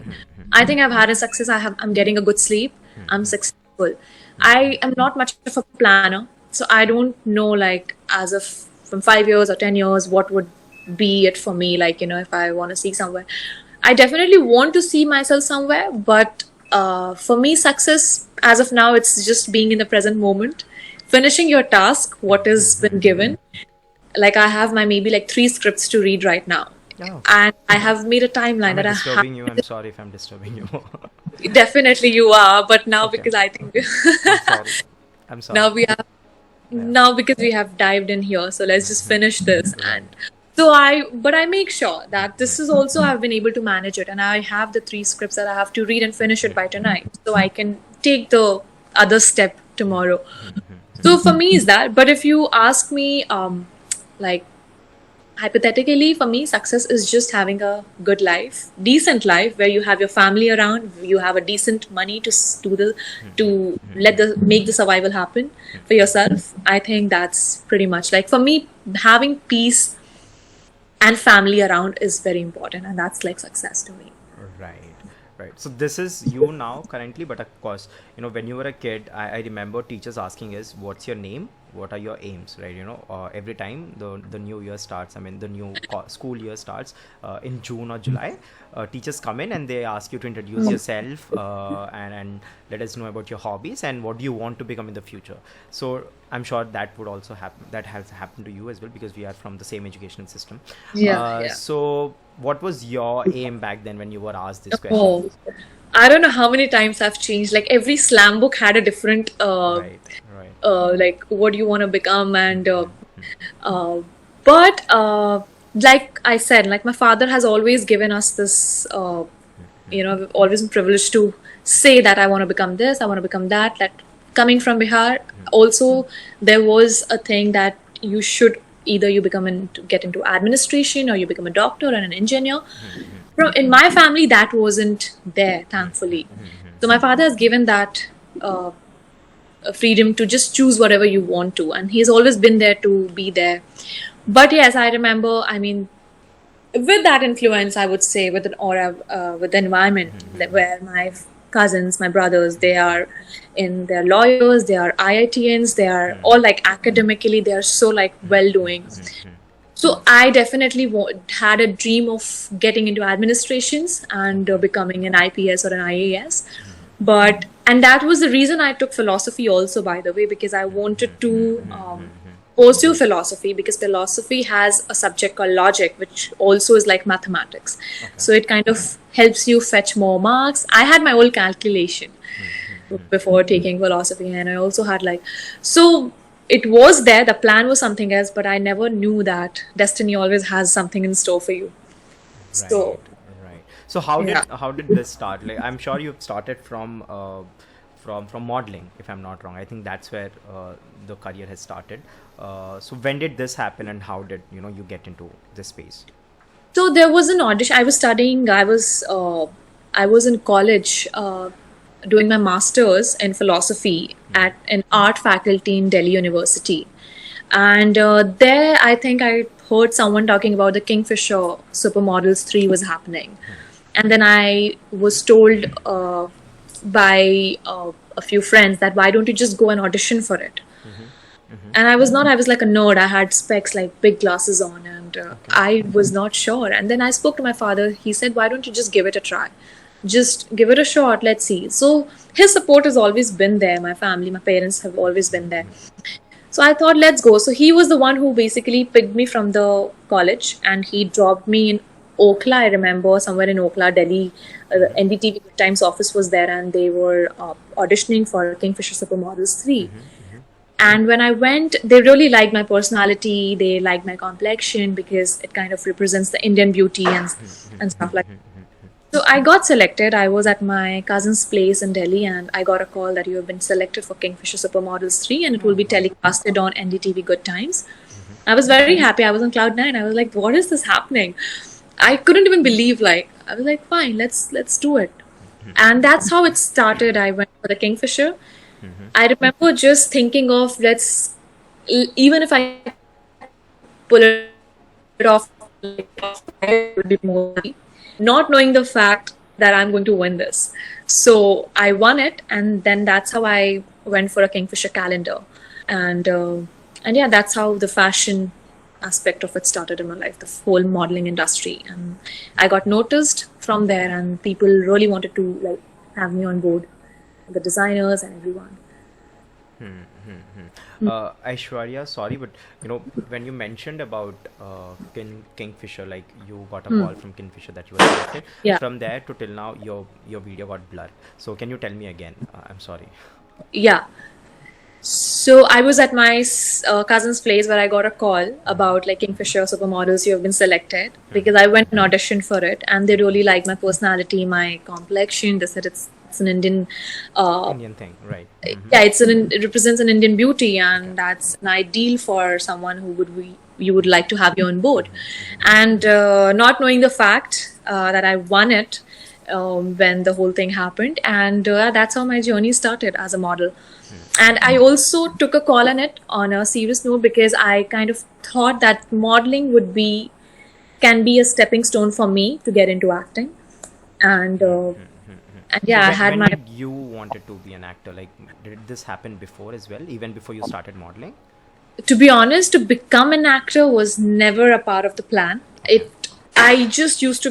I think I've had a success. I'm getting a good sleep. I'm successful. I am not much of a planner, so I don't know like as of from 5 years or 10 years what would be it for me. Like if I want to see somewhere, I definitely want to see myself somewhere. But for me, success as of now, it's just being in the present moment, finishing your task, what has been given. Like I have my maybe like 3 scripts to read right now, Oh, and I have made a timeline am I that I have. disturbing you? I'm sorry if I'm disturbing you. Definitely you are, but now Okay, because I think I'm sorry. I'm now sorry. we have Yeah. now because we have dived in here, so let's just finish this. And Right. so I make sure that this is also I've been able to manage it, and I have the 3 scripts that I have to read and finish it by tonight, so I can take the other step tomorrow. So for me is that. But if you ask me, like hypothetically, for me, success is just having a good life, decent life, where you have your family around, you have a decent money to do the to let the make the survival happen for yourself. I think that's pretty much like for me, having peace and family around is very important, and that's like success to me. Right, right. So this is you now currently, but of course, when you were a kid, I remember teachers asking us, "What's your name? What are your aims?" Right? Every time the new year starts, the new school year starts in June or July, teachers come in and they ask you to introduce yourself and let us know about your hobbies and what do you want to become in the future. So I'm sure that would also happen. That has happened to you as well, because we are from the same educational system. Yeah, yeah. So what was your aim back then when you were asked this question? Oh, I don't know how many times I've changed. Like every slam book had a different Right, right. like what you want to become, and uh, but like I said, like my father has always given us this we've always been privileged to say that I want to become this, I want to become that. That coming from Bihar, also there was a thing that you should either you get into administration, or you become a doctor and an engineer. In my family, that wasn't there, thankfully. So my father has given that uh, freedom to just choose whatever you want to, and he's always been there to be there. But yes, I remember, I mean, with that influence, I would say, with an aura, with the environment, where my cousins, my brothers, they're lawyers, they are IITians, they are all like academically, they are so like well doing. So I definitely had a dream of getting into administrations and becoming an IPS or an IAS. And that was the reason I took philosophy also, by the way, because I wanted to pursue philosophy, because philosophy has a subject called logic, which also is like mathematics. So it kind of helps you fetch more marks. I had my own calculation before taking philosophy, and I also had so it was there, the plan was something else, but I never knew that destiny always has something in store for you. So Right. So how did this start? Like, I'm sure you've started from modeling, if I'm not wrong. I think that's where the career has started. So when did this happen, and how did you get into this space? So there was an audition. I was studying. I was in college, doing my masters in philosophy at an art faculty in Delhi University, and there I think I heard someone talking about the Kingfisher Supermodels 3 was happening, and then I was told by a few friends that why don't you just go and audition for it. And I was like a nerd. I had specs, like big glasses on, and I was not sure. And then I spoke to my father. He said, why don't you just give it a try? Just give it a shot. Let's see. So his support has always been there. My family, my parents have always been there. So I thought, let's go. So he was the one who basically picked me from the college, and he dropped me in Okla. I remember somewhere in Okla, Delhi. The NDTV Times office was there, and they were auditioning for Kingfisher Supermodels 3. And when I went, they really liked my personality. They liked my complexion because it kind of represents the Indian beauty and stuff like that. So I got selected. I was at my cousin's place in Delhi, and I got a call that you have been selected for Kingfisher Supermodels 3, and it will be telecasted on NDTV Good Times. I was very happy. I was on cloud nine. I was like, what is this happening? I couldn't even believe, I was like, fine, let's do it. And that's how it started. I went for the Kingfisher. I remember just thinking of, even if I pull it off, it would be more, not knowing the fact that I'm going to win this. So I won it, and then that's how I went for a Kingfisher calendar. And yeah, that's how the fashion aspect of it started in my life, the whole modeling industry. And I got noticed from there, and people really wanted to have me on board, the designers and everyone. Aishwarya, sorry, but when you mentioned about Kingfisher, like you got a call from Kingfisher that you were selected. Yeah. From there to till now, your video got blurred. So can you tell me again? I'm sorry. Yeah. So I was at my cousin's place where I got a call about Kingfisher Supermodels, you have been selected, because I went and auditioned for it, and they really liked my personality, my complexion. They said it's an Indian Indian thing, right? yeah, it represents an Indian beauty, and that's an ideal for someone who you would like to have you on board. And not knowing the fact that I won it when the whole thing happened, and that's how my journey started as a model. And I also took a call on it on a serious note, because I kind of thought that modeling can be a stepping stone for me to get into acting. And yeah, So I had when my did you wanted to be an actor? Like, did this happen before as well, even before you started modeling? to be honest, to become an actor was never a part of the plan. I just used to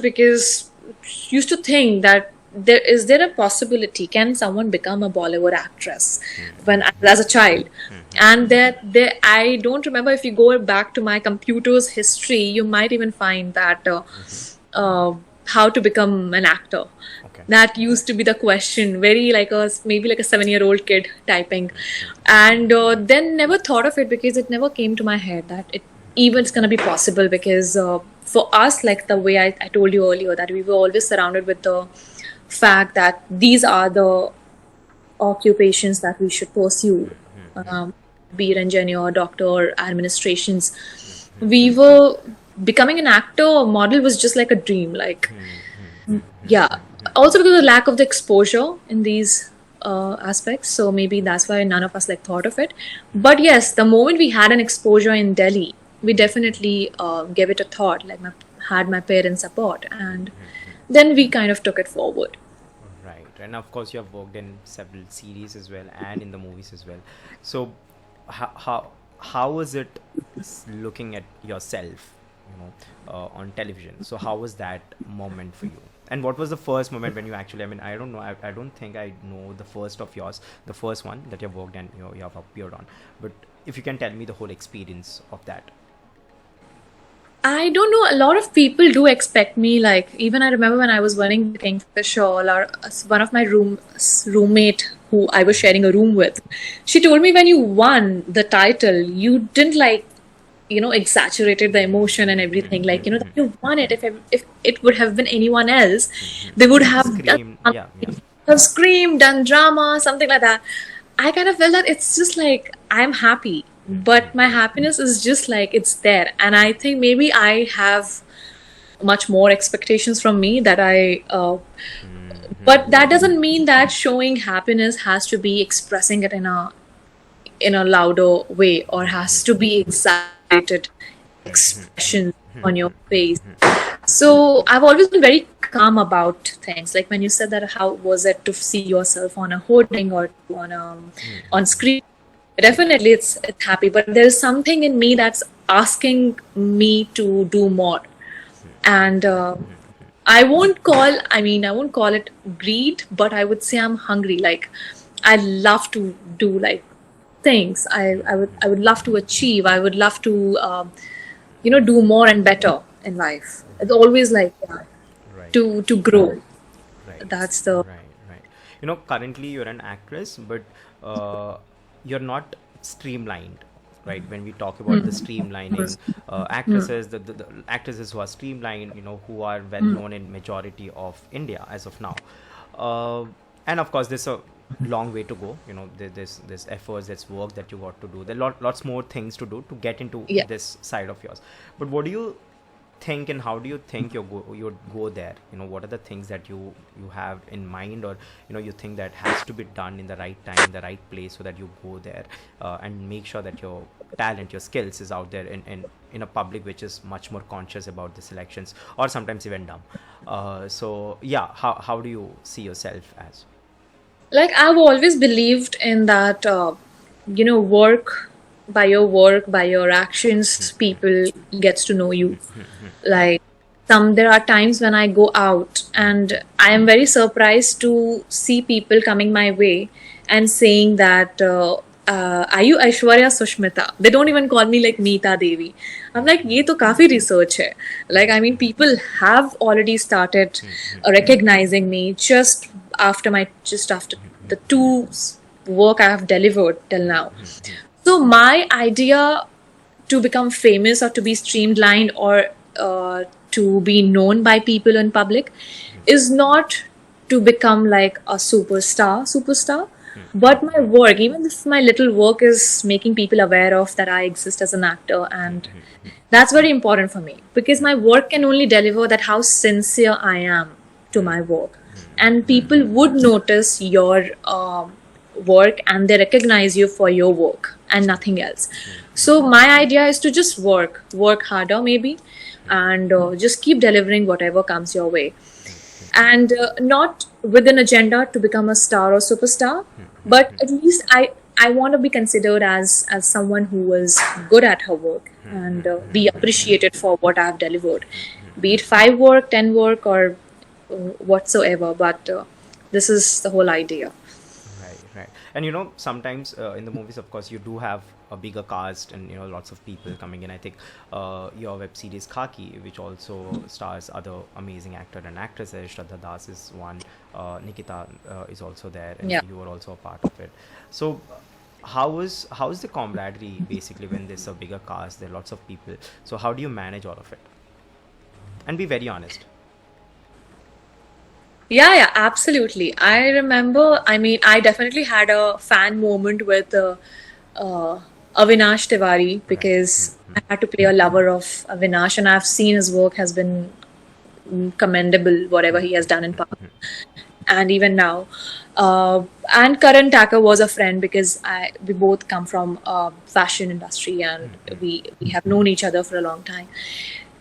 think that is there a possibility, can someone become a Bollywood actress when as a child? And I don't remember, if you go back to my computer's history, you might even find that how to become an actor. Okay. That used to be the question, very maybe like a 7-year-old kid typing. And then never thought of it, because it never came to my head that it's going to be possible, because for us, like the way I told you earlier, that we were always surrounded with the fact that these are the occupations that we should pursue, be it engineer, doctor, administrations. we were becoming an actor or model was just like a dream. Like, yeah. Also because of the lack of the exposure in these aspects. So maybe that's why none of us like thought of it. But yes, the moment we had an exposure in Delhi, we definitely gave it a thought. Like, had my parents' support, and then we kind of took it forward. Right, and of course you have worked in several series as well and in the movies as well. So, how was it looking at yourself, on television? So how was that moment for you? And what was the first moment when you actually? I mean, I don't know. I don't think I know the first of yours, the first one that you've worked and you have appeared on. But if you can tell me the whole experience of that. I don't know. A lot of people do expect me. Like, even I remember when I was winning the Kingfisher, or one of my roommate who I was sharing a room with, she told me when you won the title, you didn't like, exaggerated the emotion and everything. Like, that you won it. If it would have been anyone else, they would have done Scream, yeah, yeah. something, have screamed, done drama, something like that. I kind of felt that it's just like I'm happy, but my happiness is just like it's there. And I think maybe I have much more expectations from me that but that doesn't mean that showing happiness has to be expressing it in a louder way, or has to be exaggerated expressions on your face. So I've always been very calm about things. Like when you said that, how was it to see yourself on a hoarding or on screen? Definitely, it's happy, but there's something in me that's asking me to do more, and I won't call it greed, but I would say I'm hungry. Like, I love to do like things. I would love to achieve. I would love to do more and better in life. It's always like, yeah, Right, to grow. right, That's the right, right. Currently you're an actress, but you're not streamlined, right? When we talk about the streamlining, actresses, the actresses who are streamlined, who are well known in majority of India as of now, uh, and of course there's a long way to go. There's efforts, there's work that you got to do. There are lots more things to do to get into yeah. this side of yours. But what do you think, and how do you think you'd go there? What are the things that you have in mind, or you think that has to be done in the right time, in the right place, so that you go there and make sure that your talent, your skills is out there in a public which is much more conscious about the selections, or sometimes even dumb. So yeah, how do you see yourself as? Like, I've always believed in that, work, by your actions, people gets to know you. Like, there are times when I go out and I am very surprised to see people coming my way and saying that, are you Aishwarya Sushmita? They don't even call me like Neeta Devi. I'm like, ye to kafi research hai. Like, I mean, people have already started recognizing me just after the work I have delivered till now. So my idea to become famous, or to be streamlined, or to be known by people in public, is not to become like a superstar, but my work, even if my little work is making people aware of that I exist as an actor, and that's very important for me, because my work can only deliver that how sincere I am to my work, and people would notice your work, and they recognize you for your work and nothing else. So my idea is to just work harder maybe, and just keep delivering whatever comes your way, and not with an agenda to become a star or superstar, but at least I want to be considered as someone who is good at her work, and be appreciated for what I've delivered, be it 5 work, 10 work, or whatsoever. But this is the whole idea. Right, right. And sometimes in the movies, of course, you do have a bigger cast and lots of people coming in. I think your web series Khaki, which also stars other amazing actor and actresses. Shraddha Das is one. Nikita is also there, and Yeah. you are also a part of it. So, how is the camaraderie basically when there's a bigger cast? There are lots of people. So how do you manage all of it? And be very honest. Yeah, yeah, absolutely. I remember, I mean, I definitely had a fan moment with uh, Avinash Tiwari, Right. because I had to play a lover of Avinash, and I've seen his work has been commendable, whatever he has done in past and even now. And Karan Thakur was a friend because we both come from fashion industry, and we have known each other for a long time.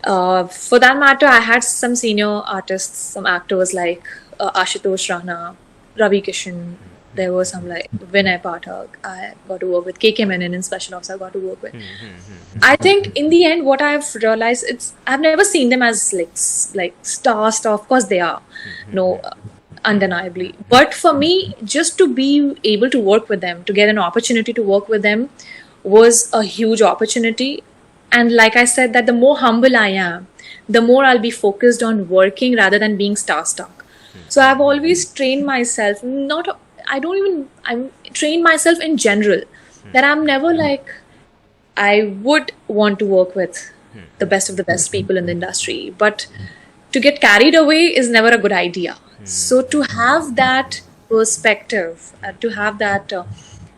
For that matter, I had some senior artists, some actors like Ashutosh Rana, Ravi Kishan. There were some like Vinay Pathak. I got to work with KK Menon in Special Ops. I got to work with. I think in the end, what I've realized, it's I've never seen them as like star. Of course, they are, no, undeniably. But for me, just to be able to work with them, to get an opportunity to work with them, was a huge opportunity. And like I said, that the more humble I am, the more I'll be focused on working rather than being starstruck. So I've always trained myself, not, I don't even, I'm trained myself in general, that I'm never like, I would want to work with the best of the best people in the industry, but to get carried away is never a good idea. So to have that perspective, to have that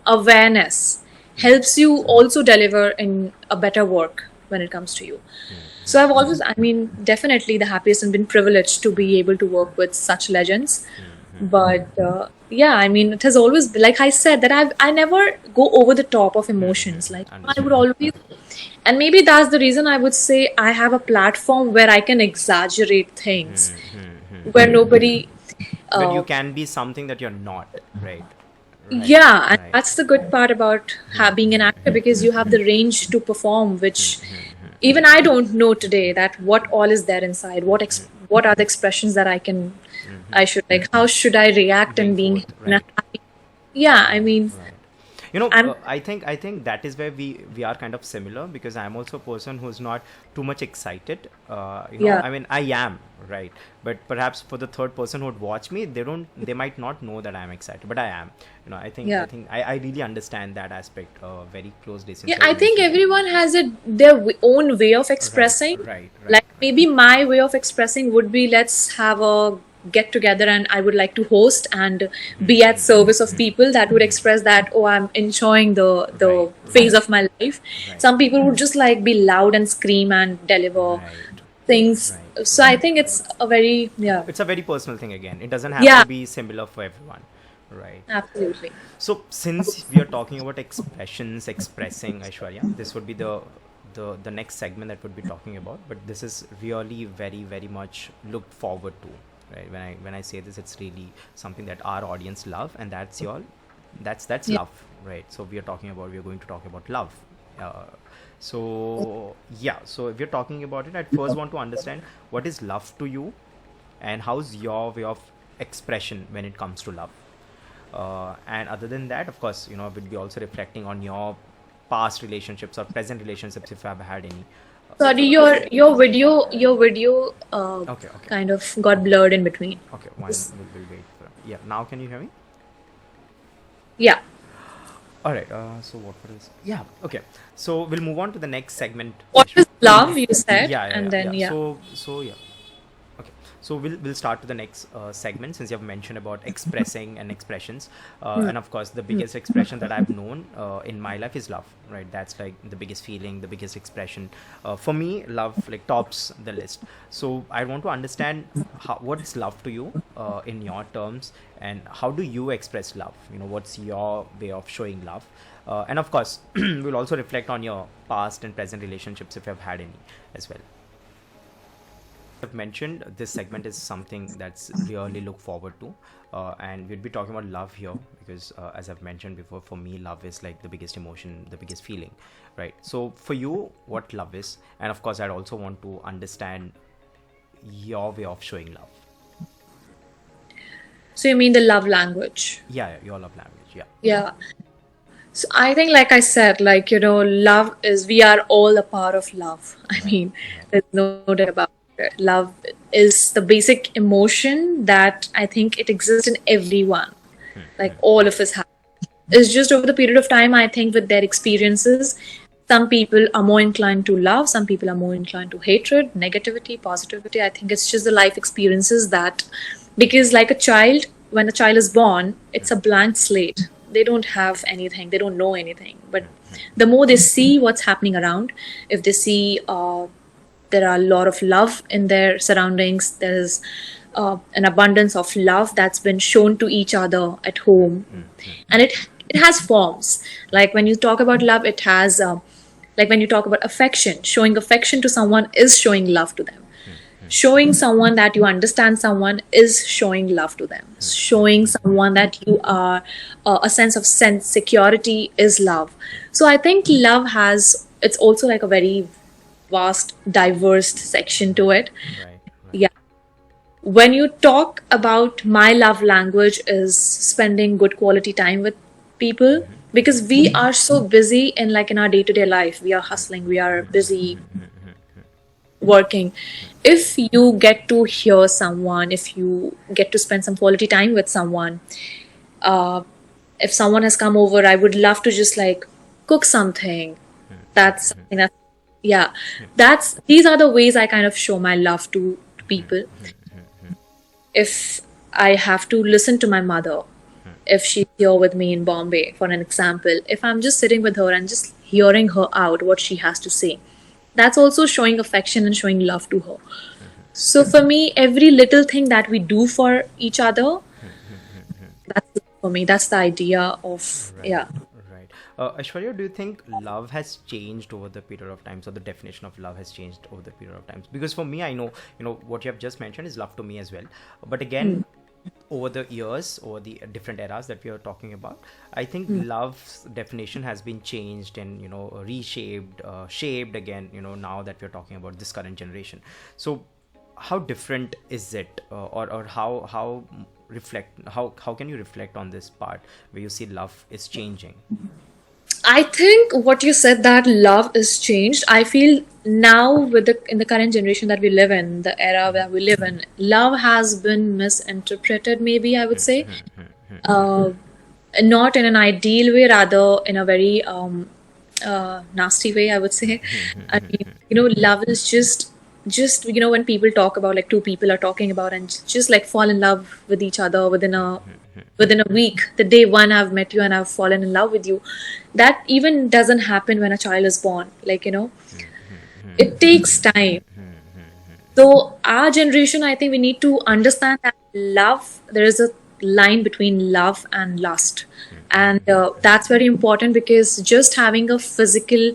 awareness helps you also deliver in a better work when it comes to you. So I've always, I mean, definitely the happiest and been privileged to be able to work with such legends. But yeah, I mean, it has always been, like I said, that I never go over the top of emotions. Like I would always, and maybe that's the reason I would say I have a platform where I can exaggerate things, where nobody. Where you can be something that you're not, right? Yeah, and Right. that's the good part about being an actor, because you have the range to perform, which even I don't know today that what all is there inside. What are the expressions that I should like? How should I react Bring and being forth, in a right. happy? Yeah, I mean, Right. You know, I'm I think that is where we are kind of similar, because I'm also a person who's not too much excited. yeah, I mean, I am, right, but perhaps for the third person who would watch me, they might not know that I'm excited, but I am. I yeah. think I really understand that aspect very closely since Yeah, you're I used think to that. everyone has their own way of Right, expressing. right, right, Like maybe my way of expressing would be, let's have a get together and I would like to host and be at service of people that would express that, oh, I'm enjoying the right, phase right, of my life. right, Some people would just like be loud and scream and deliver right, things. right, So I right. think it's a very, yeah, It's a very personal thing again. It doesn't have to yeah, be similar for everyone, right? absolutely. So since we are talking about expressions, expressing, Aishwarya, this would be the next segment that would be talking about. But this is really very very much looked forward to, right? When I say this, it's really something that our audience love, and that's Yeah. love, right? So we're going to talk about love. Uh, so yeah, so if you're talking about it, I first want to understand what is love to you, and how's your way of expression when it comes to love. And other than that, of course, we'll be also reflecting on your past relationships or present relationships if I've had any. Sorry, your video Okay, okay, kind of got blurred in between. okay. One, Just- we'll wait for. Yeah, now can you hear me? Yeah. All right. So what was? Yeah. Okay. So we'll move on to the next segment. What is love, you said, Yeah, yeah, and yeah, then yeah. yeah. So yeah. Okay, so we'll start to the next segment, since you have mentioned about expressing and expressions, and of course the biggest expression that I've known in my life is love, right? That's like the biggest feeling, the biggest expression. For me, love like tops the list. So I want to understand what's love to you in your terms, and how do you express love? What's your way of showing love? And of course, we'll also reflect on your past and present relationships if you've had any as well. I've mentioned, this segment is something that's really look forward to, and we'd be talking about love here because, as I've mentioned before, for me, love is like the biggest emotion, the biggest feeling, right? So, for you, what love is, and of course, I'd also want to understand your way of showing love. So you mean the love language? Yeah, yeah, your love language. Yeah, Yeah. So I think, like I said, like, love is, we are all a part of love. I right, mean, right, there's no doubt about it. Love is the basic emotion that I think it exists in everyone. Like all of us have. It's just over the period of time, I think, with their experiences, some people are more inclined to love, some people are more inclined to hatred, negativity, positivity. I think it's just the life experiences that, because like a child, when a child is born, it's a blank slate. they don't have anything, they don't know anything. But the more they see what's happening around, if they see there are a lot of love in their surroundings, there's an abundance of love that's been shown to each other at home, and it has forms. Like when you talk about love, it has like when you talk about affection, showing affection to someone is showing love to them. Showing someone that you understand someone is showing love to them. Showing someone that you are a sense of security is love. So I think love has, it's also like a very vast, diverse section to it. Right. Right. Yeah. When you talk about my love language is spending good quality time with people, because we are so busy in like in our day-to-day life. We are hustling, we are busy working. If you get to hear someone, if you get to spend some quality time with someone, uh, if someone has come over, I would love to just like cook something. That's something that, yeah, that's, these are the ways I kind of show my love to people. If I have to listen to my mother, if she's here with me in Bombay, for an example, if I'm just sitting with her and just hearing her out what she has to say, that's also showing affection and showing love to her. So for me, every little thing that we do for each other, that's for me, that's the idea of, Right. yeah. Right. Aishwarya, do you think love has changed over the period of time? So the definition of love has changed over the period of times. Because for me, I know, what you have just mentioned is love to me as well. But again, over the years, over the different eras that we are talking about, I think love's definition has been changed and, reshaped, shaped again, now that we're talking about this current generation. So how different is it, or how how can you reflect on this part where you see love is changing? I think what you said, that love is changed. I feel now with the in the current generation that we live in, the era where we live in, love has been misinterpreted. Maybe I would say, uh, not in an ideal way, rather in a very nasty way. I would say. I mean, love is just when people talk about, like, two people are talking about and just like fall in love with each other within a week, the day one I've met you and I've fallen in love with you. That even doesn't happen when a child is born. Like, it takes time. So our generation, I think we need to understand that love, there is a line between love and lust. And that's very important, because just having a physical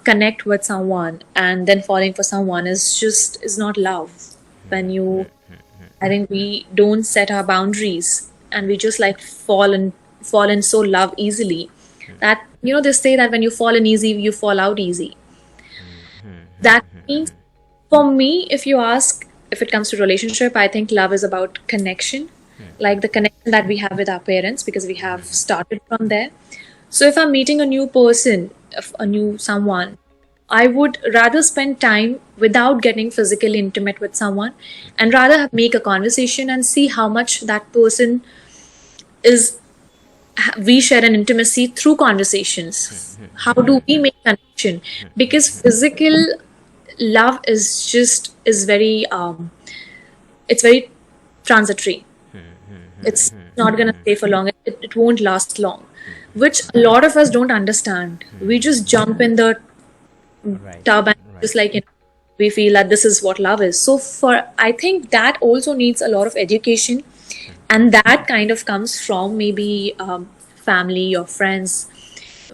connect with someone and then falling for someone is not love. When you, I think we don't set our boundaries and we just like fall in so love easily that, they say that when you fall in easy, you fall out easy. That means, for me, if you ask, if it comes to relationship, I think love is about connection, like the connection that we have with our parents, because we have started from there. So if I'm meeting a new person, a new someone, I would rather spend time without getting physically intimate with someone, and rather make a conversation and see how much that person is, we share an intimacy through conversations. How do we make connection? Because physical love is very it's very transitory. It's not gonna stay for long. It won't last long, which a lot of us don't understand. We just jump in the Right. tub and just Right. like, we feel that this is what love is. So for, I think that also needs a lot of education, and that kind of comes from maybe family or friends.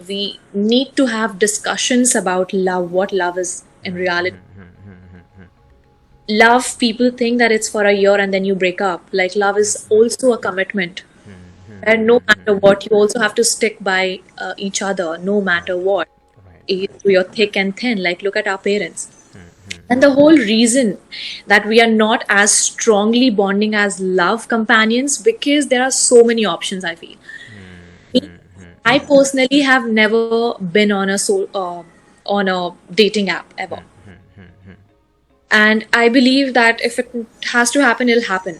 We need to have discussions about love, what love is in reality. Love, people think that it's for a year and then you break up. Like, love is also a commitment, and no matter what, you also have to stick by each other, no matter what, Right. through your thick and thin. Like, look at our parents. And the whole reason that we are not as strongly bonding as love companions, because there are so many options, I feel. I personally have never been on on a dating app ever. And I believe that if it has to happen, it'll happen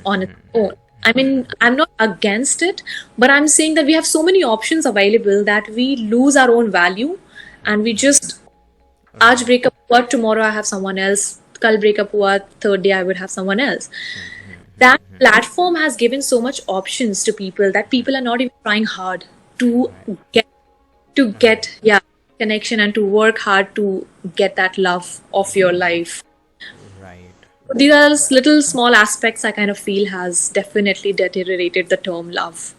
on its own. I mean, I'm not against it, but I'm saying that we have so many options available that we lose our own value, and we just, आज breakup हुआ, tomorrow I have someone else, कल breakup हुआ, third day I would have someone else. that platform has given so much options to people that people are not even trying hard to Right. get Right. yeah, connection and to work hard to get that love of your life. Right. These Right. are little small aspects I kind of feel has definitely deteriorated the term love.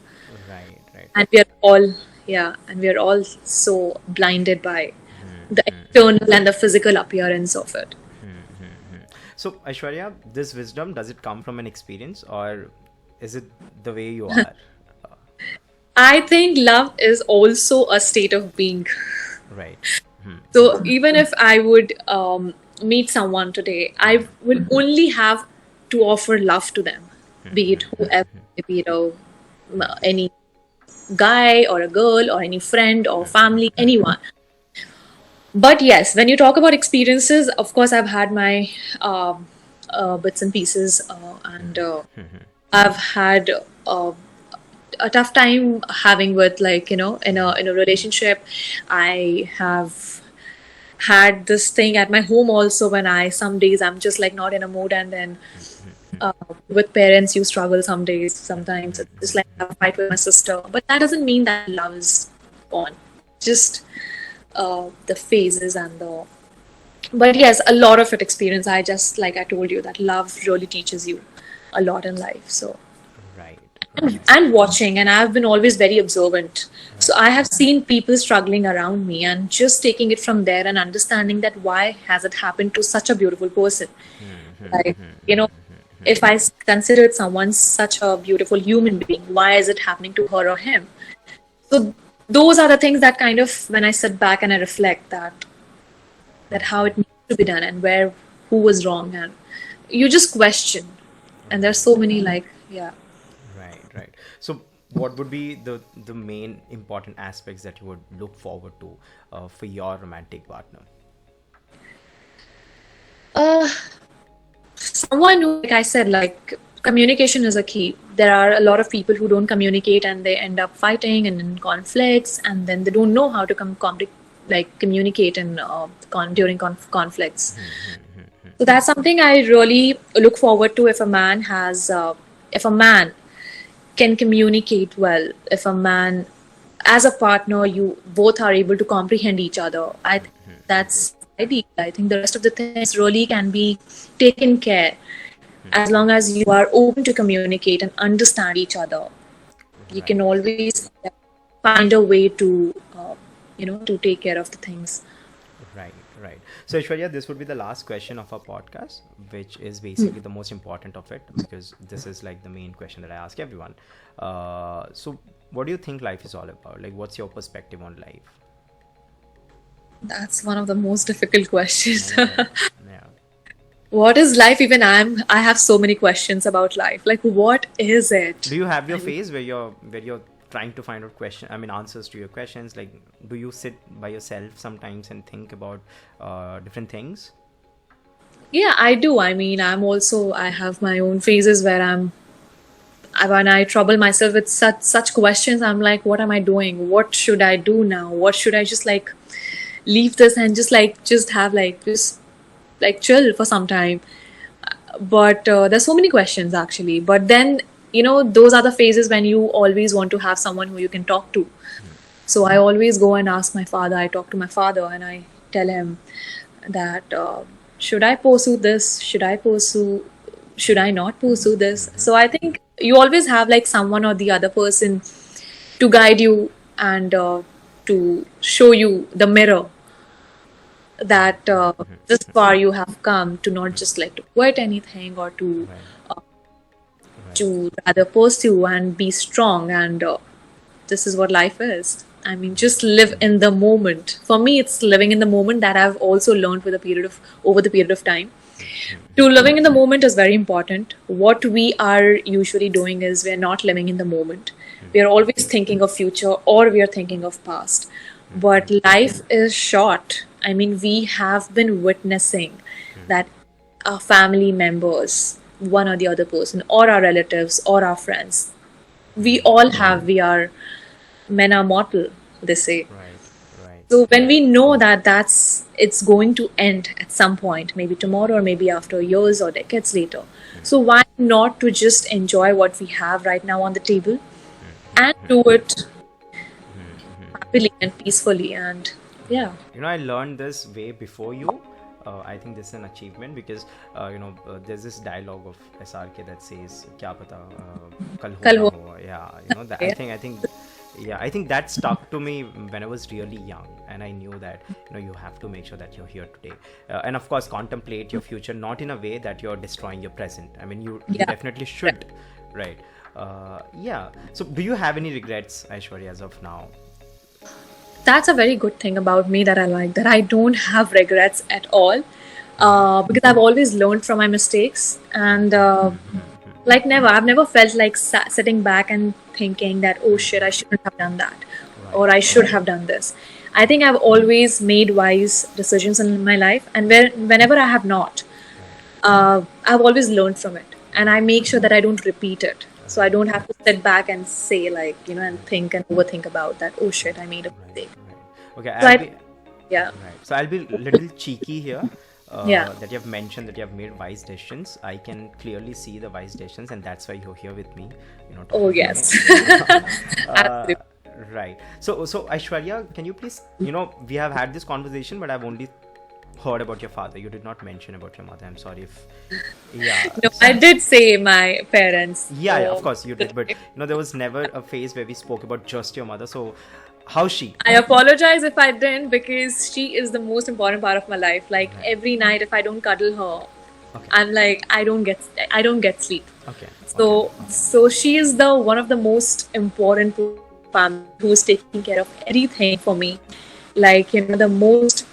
Right. Right. And we are all, yeah, and we are all so blinded by the external and the physical appearance of it. So, Aishwarya, this wisdom, does it come from an experience, or is it the way you are? Uh, I think love is also a state of being. right. So even if I would meet someone today, I will only have to offer love to them, be it whoever, be it any guy or a girl or any friend or family, anyone. But yes, when you talk about experiences, of course, I've had my bits and pieces, and I've had a tough time having with, like, in a relationship. I have had this thing at my home also, when I some days I'm just like not in a mood, and then uh, with parents you struggle some days. Sometimes it's just like I have a fight with my sister, but that doesn't mean that love is gone. Just the phases and the but yes, a lot of it experience. I just, like I told you, that love really teaches you a lot in life. So Right. Right. and watching, and I've been always very observant, so Right. I have seen people struggling around me and just taking it from there and understanding that why has it happened to such a beautiful person. Like, you know if I considered someone such a beautiful human being, why is it happening to her or him? So those are the things that kind of, when I sit back and I reflect, that how it needs to be done and where who was wrong, and you just question. And there's Right. so many, like, yeah. Right. Right. So, what would be the main important aspects that you would look forward to for your romantic partner? uh Someone who, like I said, like, communication is a key. There are a lot of people who don't communicate and they end up fighting and in conflicts, and then they don't know how to like communicate in during conflicts. So that's something I really look forward to. If a man can communicate well, if a man, as a partner, you both are able to comprehend each other, I think that's ideal. I think the rest of the things really can be taken care, as long as you are open to communicate and understand each other. You can Right. always find a way to take care of the things. Right, right. So, Aishwarya, this would be the last question of our podcast, which is basically the most important of it, because this is like the main question that I ask everyone. So, what do you think life is all about? Like, what's your perspective on life? That's one of the most difficult questions. I know. Yeah. What is life even? I have so many questions about life. Like, what is it? Do you have your I mean, phase where you're trying to find out answers to your questions? Like, do you sit by yourself sometimes and think about different things? yeah, I do. I mean, I have my own phases where when I trouble myself with such questions, I'm like, what am I doing? What should I do now? What should I just, like, leave this and just have, like, just like chill for some time? But there's so many questions actually. But then, those are the phases when you always want to have someone who you can talk to. So I always go and ask my father. I talk to my father and I tell him that, should I pursue this? Should I not pursue this? So I think you always have, like, someone or the other person to guide you and to show you the mirror that this far you have come, to not just like to quit anything, or Right, uh, right, to rather pursue and be strong. And this is what life is. I mean, just live in the moment. For me, it's living in the moment that I've also learned with a period of over the period of time. To living in the moment is very important. What we are usually doing is we're not living in the moment. We are always thinking of future, or we are thinking of past. But life is short. I mean, we have been witnessing that our family members, one or the other person, or our relatives, or our friends, we all have, we are, men are mortal, they say. right, right, So when we know that it's going to end at some point, maybe tomorrow or maybe after years or decades later. So why not to just enjoy what we have right now on the table and do it happily and peacefully, and yeah. I learned this way before you. I think this is an achievement because there's this dialogue of SRK that says "Kya pata kal ho Kal na ho. ho." Yeah, that Yeah. I think that stuck to me when I was really young, and I knew that you have to make sure that you're here today, and of course contemplate your future, not in a way that you're destroying your present. I mean, you Yeah. definitely should, right? Yeah. So, do you have any regrets, Aishwarya, as of now? That's a very good thing about me that I like, that I don't have regrets at all, because I've always learned from my mistakes, and like I've never felt like sitting back and thinking that, oh shit, I shouldn't have done that, Right. or I should have done this. I think I've always made wise decisions in my life, and whenever I have not, I've always learned from it, and I make sure that I don't repeat it. So I don't have to sit back and say, like, and think and overthink about that. Oh shit, I made a Right. mistake. Right. Okay. So yeah, Right. So I'll be a little cheeky here. Yeah. That you have mentioned that you have made wise decisions. I can clearly see the wise decisions, and that's why you're here with me. Oh Talking to yes, me. absolutely. Right. So Aishwarya, can you please, we have had this conversation, but I've only heard about your father. You did not mention about your mother. I'm sorry if, yeah. No, I did say my parents. Yeah, of course you did, but there was never a phase where we spoke about just your mother. So, how's she? I apologize if I didn't, because she is the most important part of my life. Like Right. every night, if I don't cuddle her, Okay. I'm like I don't get sleep. Okay. So she is the one of the most important family who's taking care of everything for me. Like the most.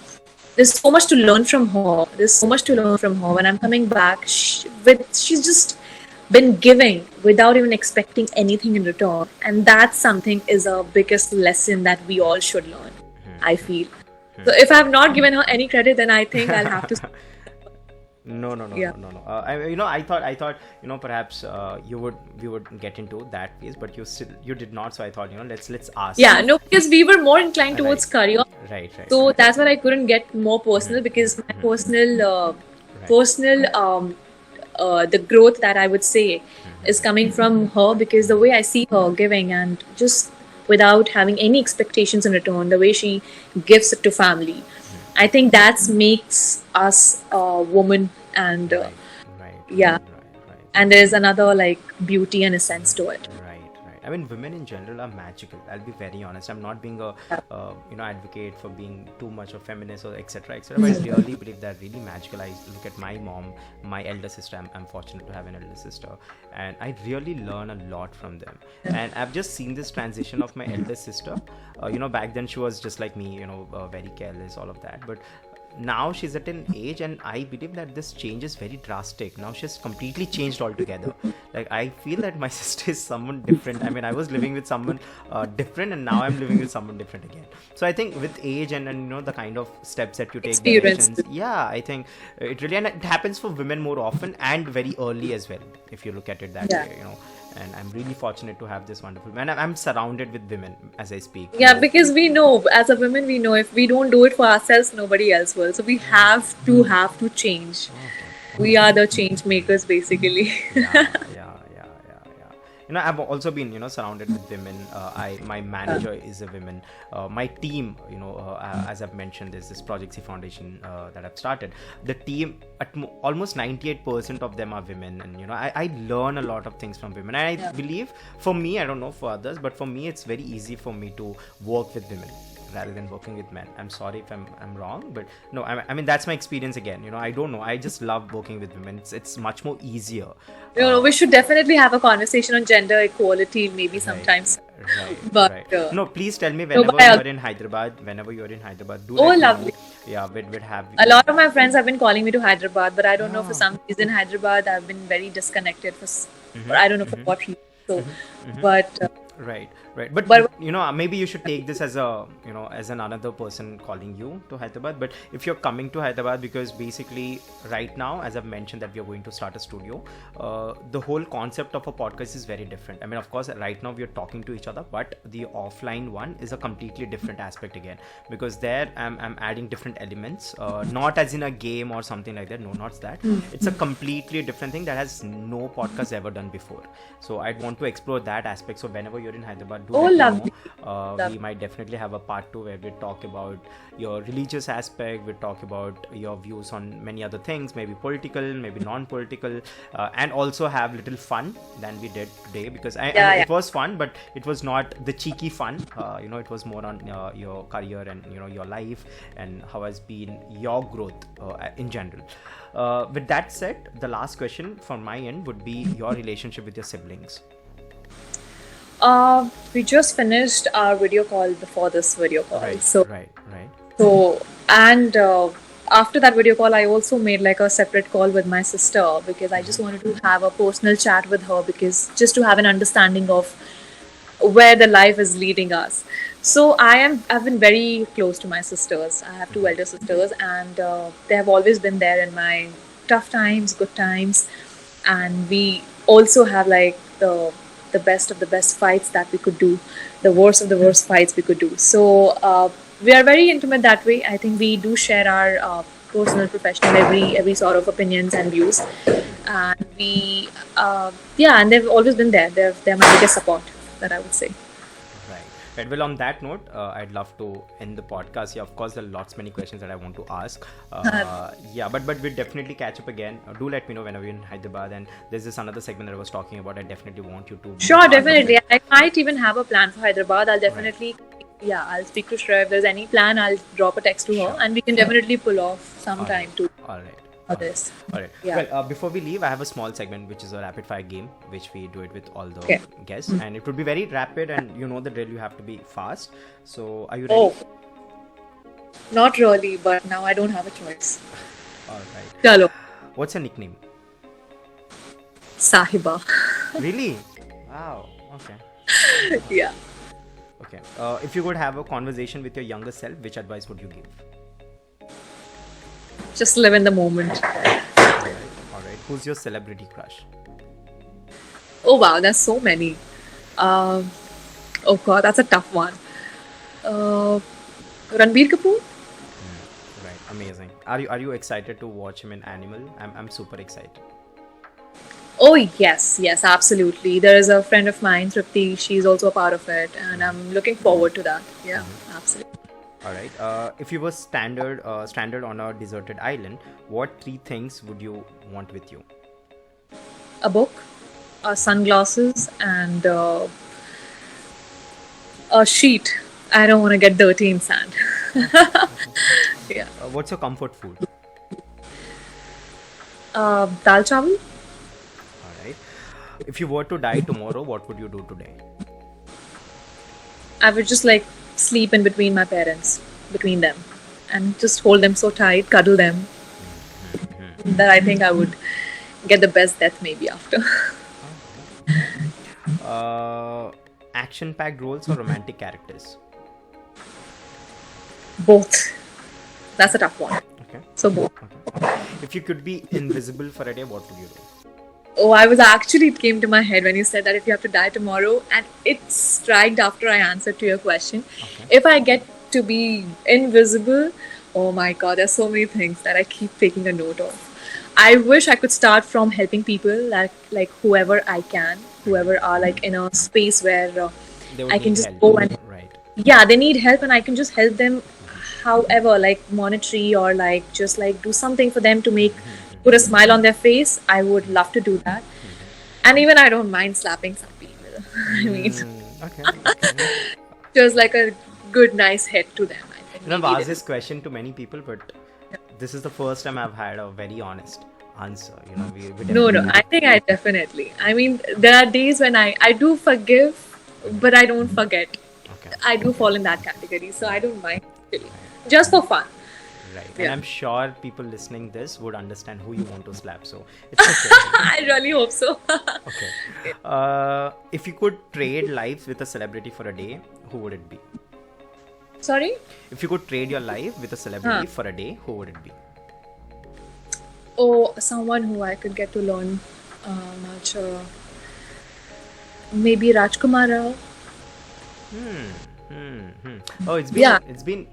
There's so much to learn from her. There's so much to learn from her. When I'm coming back, she's just been giving without even expecting anything in return, and that's something is a biggest lesson that we all should learn. I feel. So if I have not given her any credit, then I think I'll have to. No. Yeah. I thought, perhaps we would get into that phase, but you did not. So I thought, let's ask. Yeah, no, because we were more inclined towards Right. career. Right. So that's why I couldn't get more personal, because my the growth that I would say is coming from her, because the way I see her giving and just without having any expectations in return, the way she gives it to family, I think that makes us a woman, and Right. yeah, Right. and there's another like beauty and a sense to it. Right. I mean, women in general are magical. I'll be very honest. I'm not being a advocate for being too much of feminist or etc. etc. But I really believe they're really magical. I look at my mom, my elder sister. I'm fortunate to have an elder sister, and I really learn a lot from them. And I've just seen this transition of my elder sister. Back then she was just like me. Very careless, all of that. But now she's at an age, and I believe that this change is very drastic. Now she's completely changed altogether. Like, I feel that my sister is someone different. I mean, I was living with someone different, and now I'm living with someone different again. So I think with age and the kind of steps that you take, Experience. directions, yeah, I think it really, and it happens for women more often and very early as well, if you look at it that Yeah. way. And I'm really fortunate to have this wonderful man. I'm surrounded with women as I speak. Yeah, because we know, as a women, we know if we don't do it for ourselves, nobody else will. So we have to change. We are the change makers, basically. Yeah. I've also been surrounded with women. My manager is a woman. My team, as I've mentioned, there's this Project C Foundation that I've started. The team, almost 98% of them are women, and I learn a lot of things from women. And I believe, for me, I don't know for others, but for me, it's very easy for me to work with women rather than working with men. I'm sorry if I'm wrong, but no, I mean, that's my experience again. I don't know. I just love working with women. It's much more easier. We should definitely have a conversation on gender equality, maybe sometimes. Right. But No, please tell me no, whenever but you're in Hyderabad. Whenever you're in Hyderabad, do Oh, let me know. lovely. Yeah, we'd have. a lot of my friends have been calling me to Hyderabad, but I don't know, for some reason Hyderabad I've been very disconnected for I don't know for what reason. So, but Right. Right, but But maybe you should take this as a as another person calling you to Hyderabad. But if you're coming to Hyderabad, because basically right now, as I've mentioned, that we are going to start a studio, the whole concept of a podcast is very different. I mean, of course, right now we are talking to each other, but the offline one is a completely different aspect again, because there I'm adding different elements, not as in a game or something like that. No, not that. It's a completely different thing that has no podcast ever done before. So I'd want to explore that aspect. So whenever you're in Hyderabad, do oh, let me lovely. know. We Lovely. might definitely have a part 2 where we talk about your religious aspect, we talk about your views on many other things, maybe political, maybe non-political, and also have little fun than we did today, because Yeah, yeah. it was fun, but it was not the cheeky fun. It was more on your career and your life, and how has been your growth in general. With that said, the last question from my end would be your relationship with your siblings. We just finished our video call before this video call. Right, So, right, right. so and after that video call, I also made like a separate call with my sister because I just wanted to have a personal chat with her, because just to have an understanding of where the life is leading us. So I've been very close to my sisters. I have two elder sisters, and they have always been there in my tough times, good times, and we also have like the best of the best fights that we could do, the worst of the worst fights we could do. So we are very intimate that way. I think we do share our personal, professional, every sort of opinions and views, and we yeah, and they've always been there. They're my biggest support, that I would say. Right. Right. Well, on that note, I'd love to end the podcast. Yeah, of course, there are many questions that I want to ask. Yeah, but we'll definitely catch up again. Do let me know whenever you're in Hyderabad. And there's this another segment that I was talking about. I definitely want you to be a Sure, part of definitely. it. I might even have a plan for Hyderabad. I'll Right. definitely, yeah, I'll speak to Shreya. If there's any plan, I'll drop a text to her, Sure. and we can definitely pull off some All time right. to All right. for All right. this. All right. Yeah. Well, before we leave, I have a small segment which is a rapid fire game, which we do it with all the Okay. guests, and it would be very rapid, and you know the drill. You have to be fast. So, are you ready? Oh, not really, but now I don't have a choice. All right. Chalo, What's your nickname? Sahiba. Really? Wow. Okay. Yeah. Okay. If you could have a conversation with your younger self, which advice would you give? Just live in the moment. All right. All right. Who's your celebrity crush? Oh wow, there's so many. Um, oh god, that's a tough one. Uh, Ranbir Kapoor? Right. Amazing. Are you excited to watch him in Animal? I'm super excited. Oh yes, yes, absolutely. There is a friend of mine, Tripti. She's also a part of it, and I'm looking forward to that. Yeah, absolutely. All right. If you were stranded on a deserted island, what 3 things would you want with you? A book, sunglasses, and a sheet. I don't want to get dirty in sand. Yeah. What's your comfort food? Dal chawal. All right. If you were to die tomorrow, what would you do today? I would just like sleep in between my parents, between them, and just hold them so tight, cuddle them, that I think I would get the best death maybe after. Action-packed roles or romantic characters? Both. That's a tough one. Okay. So both. Okay. If you could be invisible for a day, what would you do? Oh, I was actually, it came to my head when you said that if you have to die tomorrow, and it striked after I answered to your question. Okay. If I get to be invisible, oh my god, there's so many things that I keep taking a note of. I wish I could start from helping people, like whoever I can, whoever are like in a space where They would I can need just help. go and Right. yeah, they need help, and I can just help them, however, like monetary or like just like do something for them to make put a smile on their face. I would love to do that, and even I don't mind slapping some people. I mean, Okay. Okay. just like a good nice hit to them. I think I've maybe asked they- this question to many people, but this is the first time I've had a very honest answer. We No, definitely. I think I definitely. I mean, there are days when I do forgive, but I don't forget. Okay. I do fall in that category, so I don't mind really. Just for fun. Right. And Yeah. I'm sure people listening this would understand who you want to slap. So it's okay. I really hope so. Okay. If you could trade lives with a celebrity for a day, who would it be? Sorry? If you could trade your life with a Huh. celebrity for a day, who would it be? Oh, someone who I could get to learn much. Maybe Rajkumar Rao. Oh, Yeah. it's been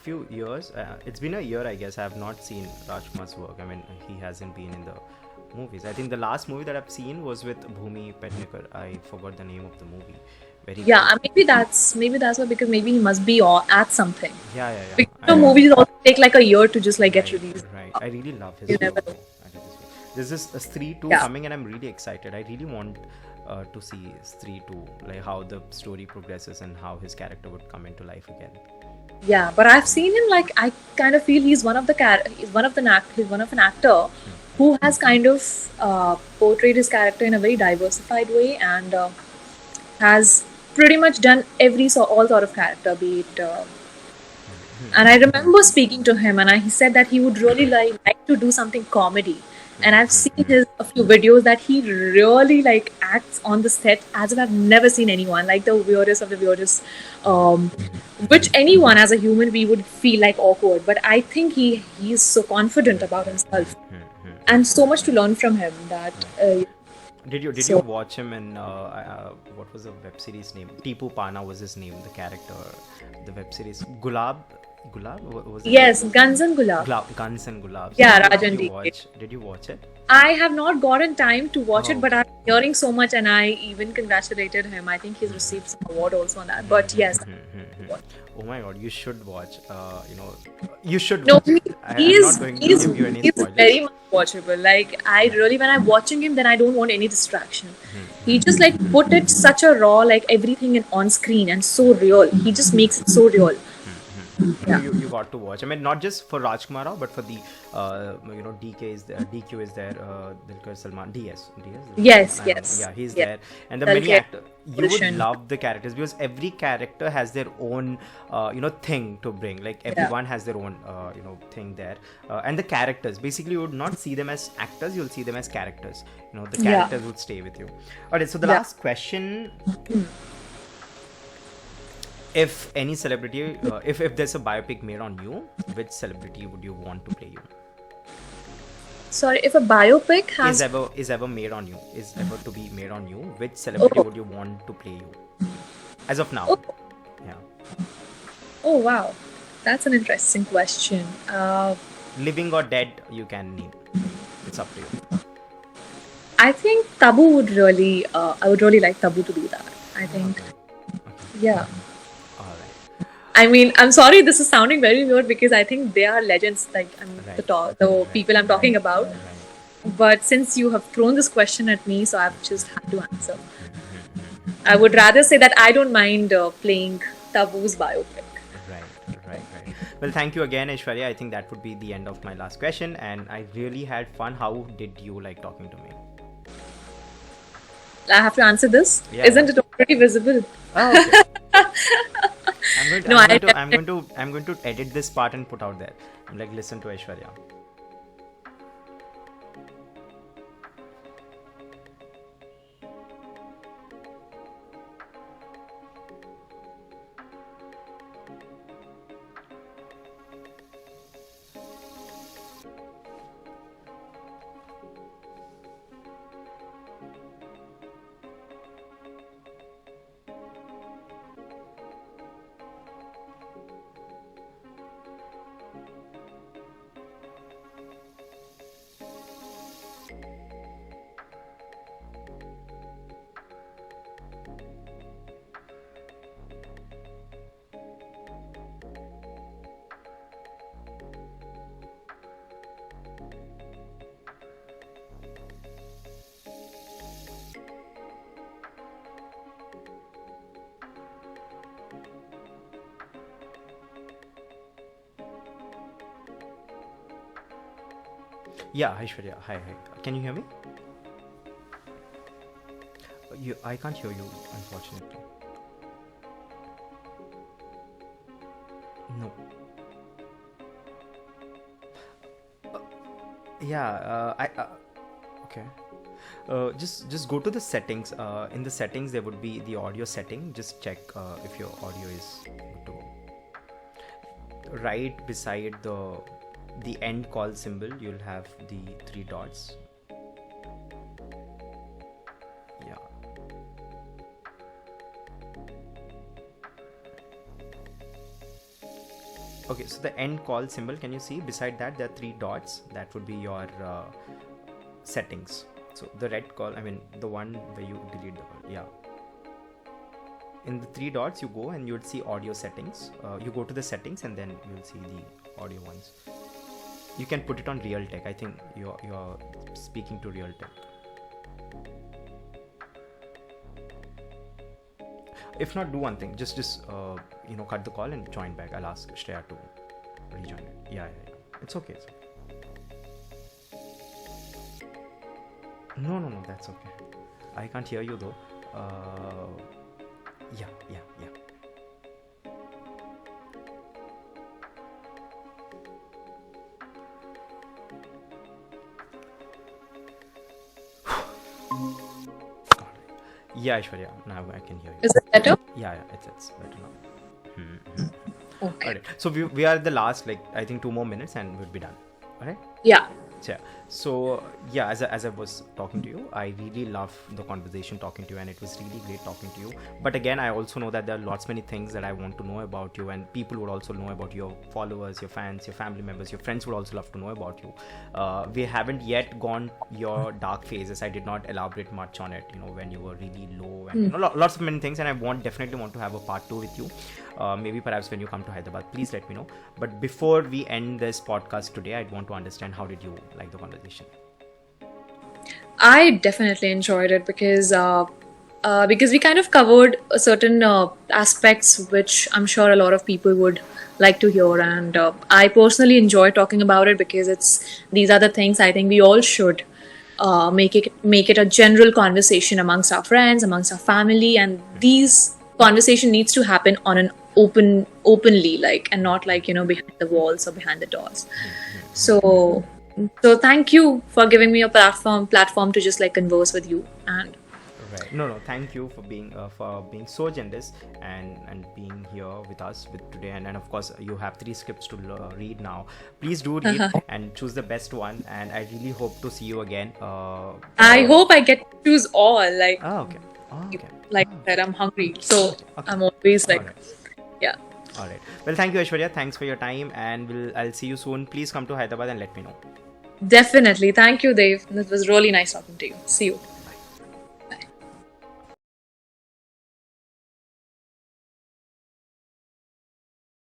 few years. It's been a year, I guess. I have not seen Rajkumar's work. I mean, he hasn't been in the movies. I think the last movie that I've seen was with Bhumi Pednekar. I forgot the name of the movie. Very Yeah, good. maybe that's why, because maybe he must be at something. Yeah, yeah, yeah. Because movies also take like a year to just like get Right, released. right. I really love his You work never know. though. I love his work. There's this Stree 2 Yeah. coming and I'm really excited. I really want to see Stree 2, like how the story progresses and how his character would come into life again. Yeah, but I've seen him like I kind of feel he's he's one of an actor who has kind of portrayed his character in a very diversified way, and has pretty much done all sort of character, be it. And I remember speaking to him, and he said that he would really like to do something comedy. And I've seen a few videos that he really like acts on the set as if I've never seen anyone, like the weirdest of the weirdest, um, which anyone as a human we would feel like awkward. But I think he's so confident about himself, and so much to learn from him that. Did you So watch him in what was the web series name? Tipu Pana was his name, the character, the web series. Gulab, what was it? yes, Guns and Gulab. Guns and Gulabs. Yeah, Did Rajan you DK. watch? Did you watch it? I have not gotten time to watch Oh, it, but okay. I'm hearing so much, and I even congratulated him. I think he's received some award also on that. But yes, Oh my god, you should watch. You should no, watch. he I'm not is going to he's give you any he's spoilers. very much watchable. Like I really, when I'm watching him, then I don't want any distraction. He just like put it such a raw, like everything on screen and so real. He just makes it so real. No, Yeah. you got to watch. I mean, not just for Rajkumar Rao, but for the DK is there, DQ is there, Dilkar Salman, DS. Yes, Yeah, he's yes. there, and the many Dalkia, actors. You would Gulshan. love the characters because every character has their own thing to bring. Like Yeah. everyone has their own thing there, and the characters basically you would not see them as actors. You'll see them as characters. The Yeah. characters would stay with you. Alright, so the Yeah. last question: if any celebrity, if there's a biopic made on you, which celebrity would you want to play you? Sorry, if a biopic Is has. ever made on you? Is ever to be made on you? Which celebrity Oh, would you want to play you? As of now, oh, yeah. oh, wow. That's an interesting question. Living or dead, you can name. It's up to you. I think Tabu would really, I would really like Tabu to do that. I think, Okay. Okay. yeah. All right. I mean, I'm sorry, this is sounding very weird because I think they are legends, like Right. the Right. people I'm talking about. Right. But since you have thrown this question at me, so I've just had to answer. I would rather say that I don't mind playing Tabu's biopic. Right. Well, thank you again, Aishwarya. I think that would be the end of my last question, and I really had fun. How did you like talking to me? I have to answer this. Yeah. Isn't it already visible? Oh, okay. No, I'm going to edit this part and put out there. I'm like, listen to Aishwarya. Yeah, Aishwarya. Hi. Can you hear me? I can't hear you, unfortunately. No. Yeah, I okay. Just go to the settings. In the settings, there would be the audio setting. Just check if your audio is good to go. Right beside the end call symbol, you'll have the three dots. Yeah. Okay, so the end call symbol, can you see beside that there are three dots? That would be your settings. So the red call, I mean the one where you delete the call. Yeah. In the three dots, you go and you would see audio settings. You go to the settings and then you'll see the audio ones. You can put it on real tech. I think you're speaking to real tech. If not, do one thing. Just cut the call and join back. I'll ask Shreya to rejoin it. Yeah. It's okay. It's okay. No, that's okay. I can't hear you though. Yeah. Yeah, Aishwarya, now I can hear you. Is it better? Yeah, it's better now. Okay. Alright, so we are at the last, like, I think 2 more minutes and we'll be done. Alright? Yeah. So yeah, as I was talking to you, I really love the conversation talking to you, and it was really great talking to you. But again, I also know that there are many things that I want to know about you, and people would also know about your followers, your fans, your family members, your friends would also love to know about you. We haven't yet gone your dark phases. I did not elaborate much on it, when you were really low, and lots of many things, and I definitely want to have a part 2 with you. Maybe perhaps when you come to Hyderabad, please let me know. But before we end this podcast today, I'd want to understand, how did you like the conversation? I definitely enjoyed it because we kind of covered certain aspects which I'm sure a lot of people would like to hear, and I personally enjoy talking about it because these are the things I think we all should make it a general conversation amongst our friends, amongst our family, and these conversation needs to happen on an openly, like, and not like behind the walls or behind the doors. So thank you for giving me a platform to just like converse with you. And Right. No. Thank you for being so generous and being here with us today. And of course, you have 3 scripts to read now. Please do read and choose the best one. And I really hope to see you again. I hope I get to choose all. Like, okay. like that, I'm hungry, so I'm always like, yeah. All right. Well, thank you, Aishwarya. Thanks for your time, and I'll see you soon. Please come to Hyderabad and let me know. Definitely. Thank you, Dave. It was really nice talking to you. See you.